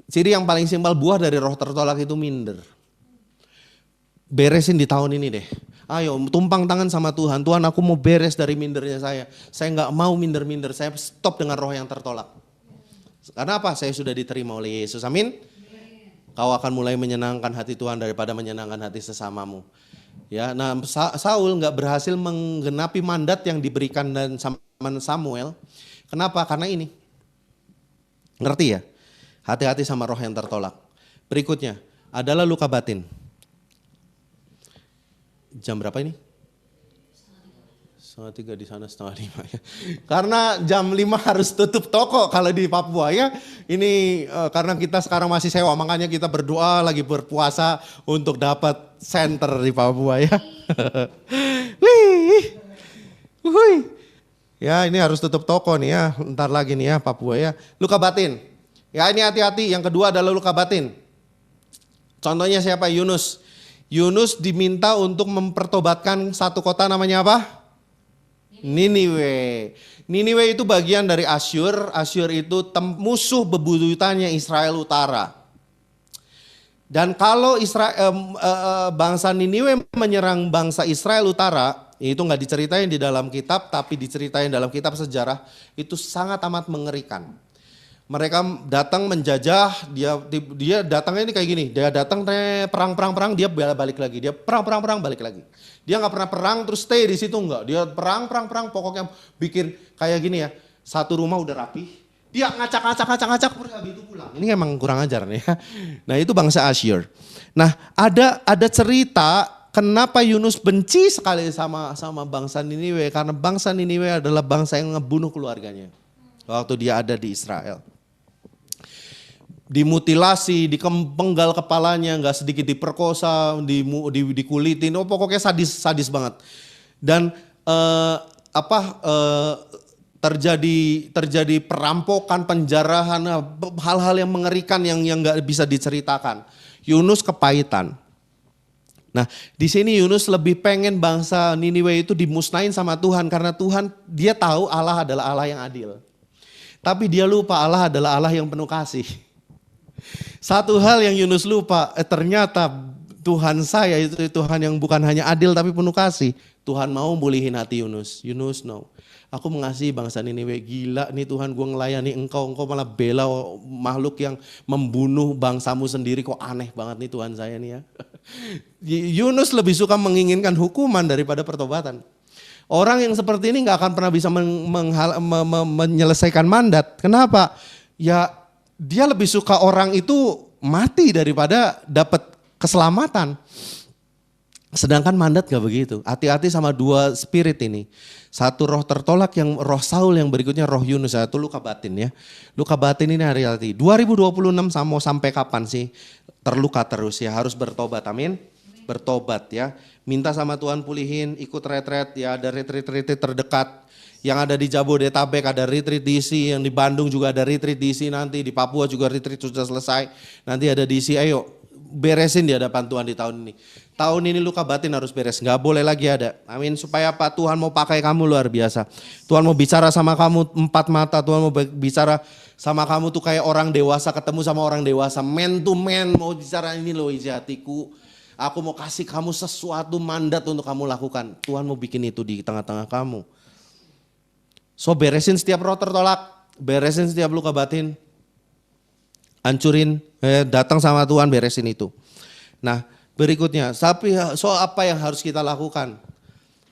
Ciri yang paling simpel buah dari roh tertolak itu minder. Beresin di tahun ini deh. Ayo tumpang tangan sama Tuhan. Tuhan, aku mau beres dari mindernya saya. Saya gak mau minder-minder, saya stop dengan roh yang tertolak. Karena apa? Saya sudah diterima oleh Yesus, amin. Kau akan mulai menyenangkan hati Tuhan daripada menyenangkan hati sesamamu. Ya, nah Saul nggak berhasil menggenapi mandat yang diberikan dan sama Samuel. Kenapa? Karena ini. Ngerti ya? Hati-hati sama roh yang tertolak. Berikutnya adalah luka batin. Jam berapa ini? 2:30 di sana, 2:30 ya. Karena jam 5 harus tutup toko kalau di Papua ya. Ini karena kita sekarang masih sewa, makanya kita berdoa lagi berpuasa untuk dapat center di Papua ya. Ya ini harus tutup toko nih ya, ntar lagi nih ya Papua ya. Luka batin. Ya ini hati-hati, yang kedua adalah luka batin. Contohnya siapa? Yunus. Yunus diminta untuk mempertobatkan satu kota namanya apa? Niniwe. Niniwe itu bagian dari Asyur. Asyur itu musuh bebuyutannya Israel Utara. Dan kalau bangsa Niniwe menyerang bangsa Israel Utara, itu nggak diceritain di dalam kitab, tapi diceritain dalam kitab sejarah, itu sangat amat mengerikan. Mereka datang menjajah, dia datangnya ini kayak gini, dia datang perang, dia balik lagi, dia perang, balik lagi. Dia nggak pernah perang terus stay di situ enggak, dia perang, pokoknya bikin kayak gini ya, satu rumah udah rapi, dia ngacak, habis itu pulang. Ini emang kurang ajar nih ya. Nah itu bangsa Asyur. Nah ada cerita kenapa Yunus benci sekali sama bangsa Niniwe, karena bangsa Niniwe adalah bangsa yang ngebunuh keluarganya waktu dia ada di Israel. Dimutilasi, dipenggal kepalanya, nggak sedikit diperkosa, dikulitin, pokoknya sadis banget. Dan terjadi perampokan, penjarahan, hal-hal yang mengerikan yang nggak bisa diceritakan. Yunus kepahitan. Nah, di sini Yunus lebih pengen bangsa Niniwe itu dimusnahin sama Tuhan karena dia tahu Allah adalah Allah yang adil. Tapi dia lupa Allah adalah Allah yang penuh kasih. Satu hal yang Yunus lupa, ternyata Tuhan saya itu Tuhan yang bukan hanya adil tapi penuh kasih. Tuhan mau mulihin hati Yunus. Yunus no. Aku mengasihi bangsa Niniwe, gila nih Tuhan, gue ngelayani engkau malah bela makhluk yang membunuh bangsamu sendiri, kok aneh banget nih Tuhan saya nih ya. Yunus lebih suka menginginkan hukuman daripada pertobatan. Orang yang seperti ini gak akan pernah bisa menyelesaikan mandat. Kenapa? Ya dia lebih suka orang itu mati daripada dapat keselamatan. Sedangkan mandat gak begitu. Hati-hati sama dua spirit ini. Satu roh tertolak, yang roh Saul, yang berikutnya roh Yunus. Itu luka batin ya. Luka batin ini hati-hati. 2026 mau sampai kapan sih terluka terus ya, harus bertobat, amin. Bertobat ya. Minta sama Tuhan pulihin, ikut retret ya, ada retreat terdekat. Yang ada di Jabodetabek ada retreat DC, yang di Bandung juga ada retreat DC nanti, di Papua juga retreat sudah selesai. Nanti ada DC, ayo beresin di hadapan Tuhan di tahun ini. Tahun ini luka batin harus beres, gak boleh lagi ada. Amin, supaya apa? Tuhan mau pakai kamu luar biasa. Tuhan mau bicara sama kamu empat mata, Tuhan mau bicara sama kamu tuh kayak orang dewasa ketemu sama orang dewasa. Man to man mau bicara, ini loh isi hatiku. Aku mau kasih kamu sesuatu mandat untuk kamu lakukan. Tuhan mau bikin itu di tengah-tengah kamu. So beresin setiap roh tertolak, beresin setiap luka batin, hancurin, datang sama Tuhan beresin itu. Nah berikutnya, apa yang harus kita lakukan?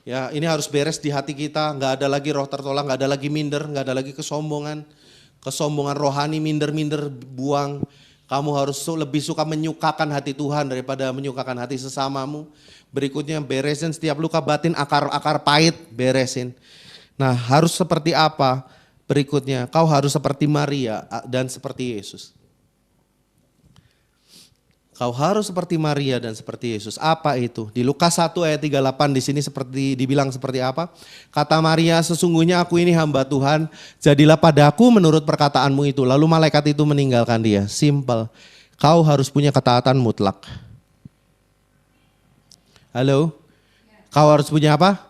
Ya ini harus beres di hati kita, nggak ada lagi roh tertolak, nggak ada lagi minder, nggak ada lagi kesombongan rohani, minder, buang. Kamu harus lebih suka menyukakan hati Tuhan daripada menyukakan hati sesamamu. Berikutnya beresin setiap luka batin, akar pahit, beresin. Nah harus seperti apa? Berikutnya kau harus seperti Maria dan seperti Yesus. Kau harus seperti Maria dan seperti Yesus. Apa itu? Di Lukas 1 ayat 38 di sini seperti dibilang seperti apa? Kata Maria, sesungguhnya aku ini hamba Tuhan, jadilah padaku menurut perkataanmu itu. Lalu malaikat itu meninggalkan dia. Simple. Kau harus punya ketaatan mutlak. Halo? Kau harus punya apa?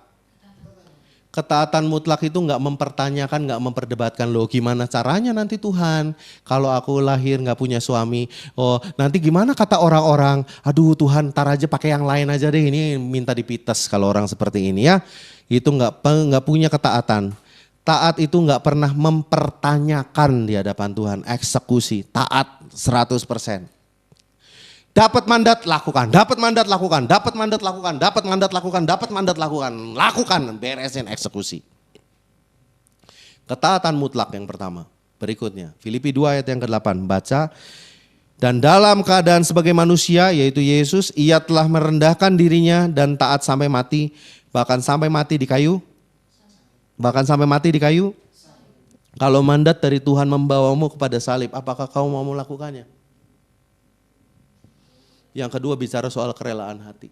Ketaatan mutlak itu nggak mempertanyakan, nggak memperdebatkan, loh gimana caranya nanti Tuhan kalau aku lahir nggak punya suami, oh nanti gimana kata orang-orang, aduh Tuhan ntar aja pakai yang lain aja deh, ini minta dipites kalau orang seperti ini ya. Itu nggak punya ketaatan. Taat itu nggak pernah mempertanyakan di hadapan Tuhan, eksekusi, taat 100%. Dapat mandat lakukan, dapat mandat lakukan, dapat mandat lakukan, dapat mandat lakukan, dapat mandat lakukan, beresin eksekusi. Ketaatan mutlak yang pertama. Berikutnya, Filipi 2 ayat yang ke-8, baca. Dan dalam keadaan sebagai manusia, yaitu Yesus, ia telah merendahkan dirinya dan taat sampai mati, bahkan sampai mati di kayu. Kalau mandat dari Tuhan membawamu kepada salib, apakah kau mau melakukannya? Yang kedua bicara soal kerelaan hati.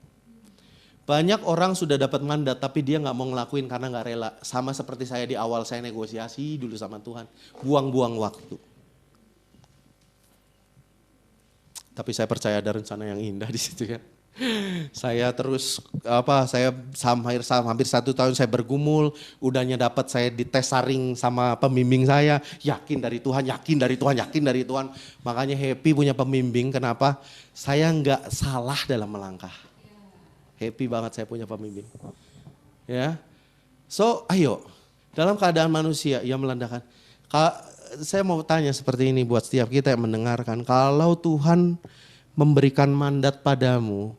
Banyak orang sudah dapat mandat tapi dia gak mau ngelakuin karena gak rela. Sama seperti saya di awal, saya negosiasi dulu sama Tuhan. Buang-buang waktu. Tapi saya percaya ada rencana yang indah di situ ya. Saya terus saya hampir 1 tahun saya bergumul, udahnya dapat saya dites saring sama pembimbing saya, yakin dari Tuhan. Makanya happy punya pembimbing. Kenapa? Saya nggak salah dalam melangkah. Happy banget saya punya pembimbing. Ya, so ayo dalam keadaan manusia ia melandahkan. saya mau tanya seperti ini buat setiap kita yang mendengarkan. Kalau Tuhan memberikan mandat padamu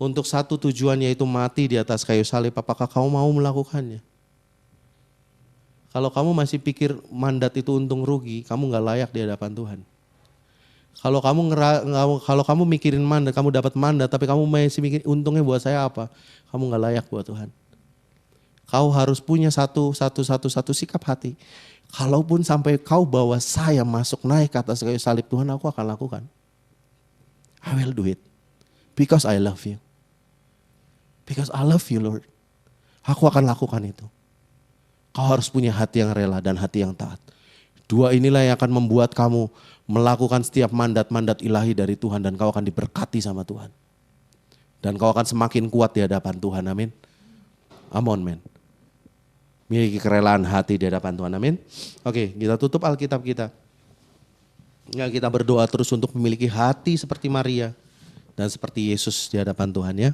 untuk satu tujuan yaitu mati di atas kayu salib, apakah kamu mau melakukannya? Kalau kamu masih pikir mandat itu untung rugi, kamu gak layak di hadapan Tuhan. Kalau kamu mikirin mandat, kamu dapat mandat, tapi kamu masih mikir untungnya buat saya apa? Kamu gak layak buat Tuhan. Kau harus punya satu sikap hati. Kalaupun sampai kau bawa saya masuk naik ke atas kayu salib, Tuhan, aku akan lakukan. I will do it. Because I love you. Because I love you, Lord. Aku akan lakukan itu. Kau harus punya hati yang rela dan hati yang taat. Dua inilah yang akan membuat kamu melakukan setiap mandat-mandat ilahi dari Tuhan dan kau akan diberkati sama Tuhan. Dan kau akan semakin kuat di hadapan Tuhan, amin. Amen, men. Miliki kerelaan hati di hadapan Tuhan, amin. Oke, kita tutup Alkitab kita. Ya, kita berdoa terus untuk memiliki hati seperti Maria dan seperti Yesus di hadapan Tuhan ya.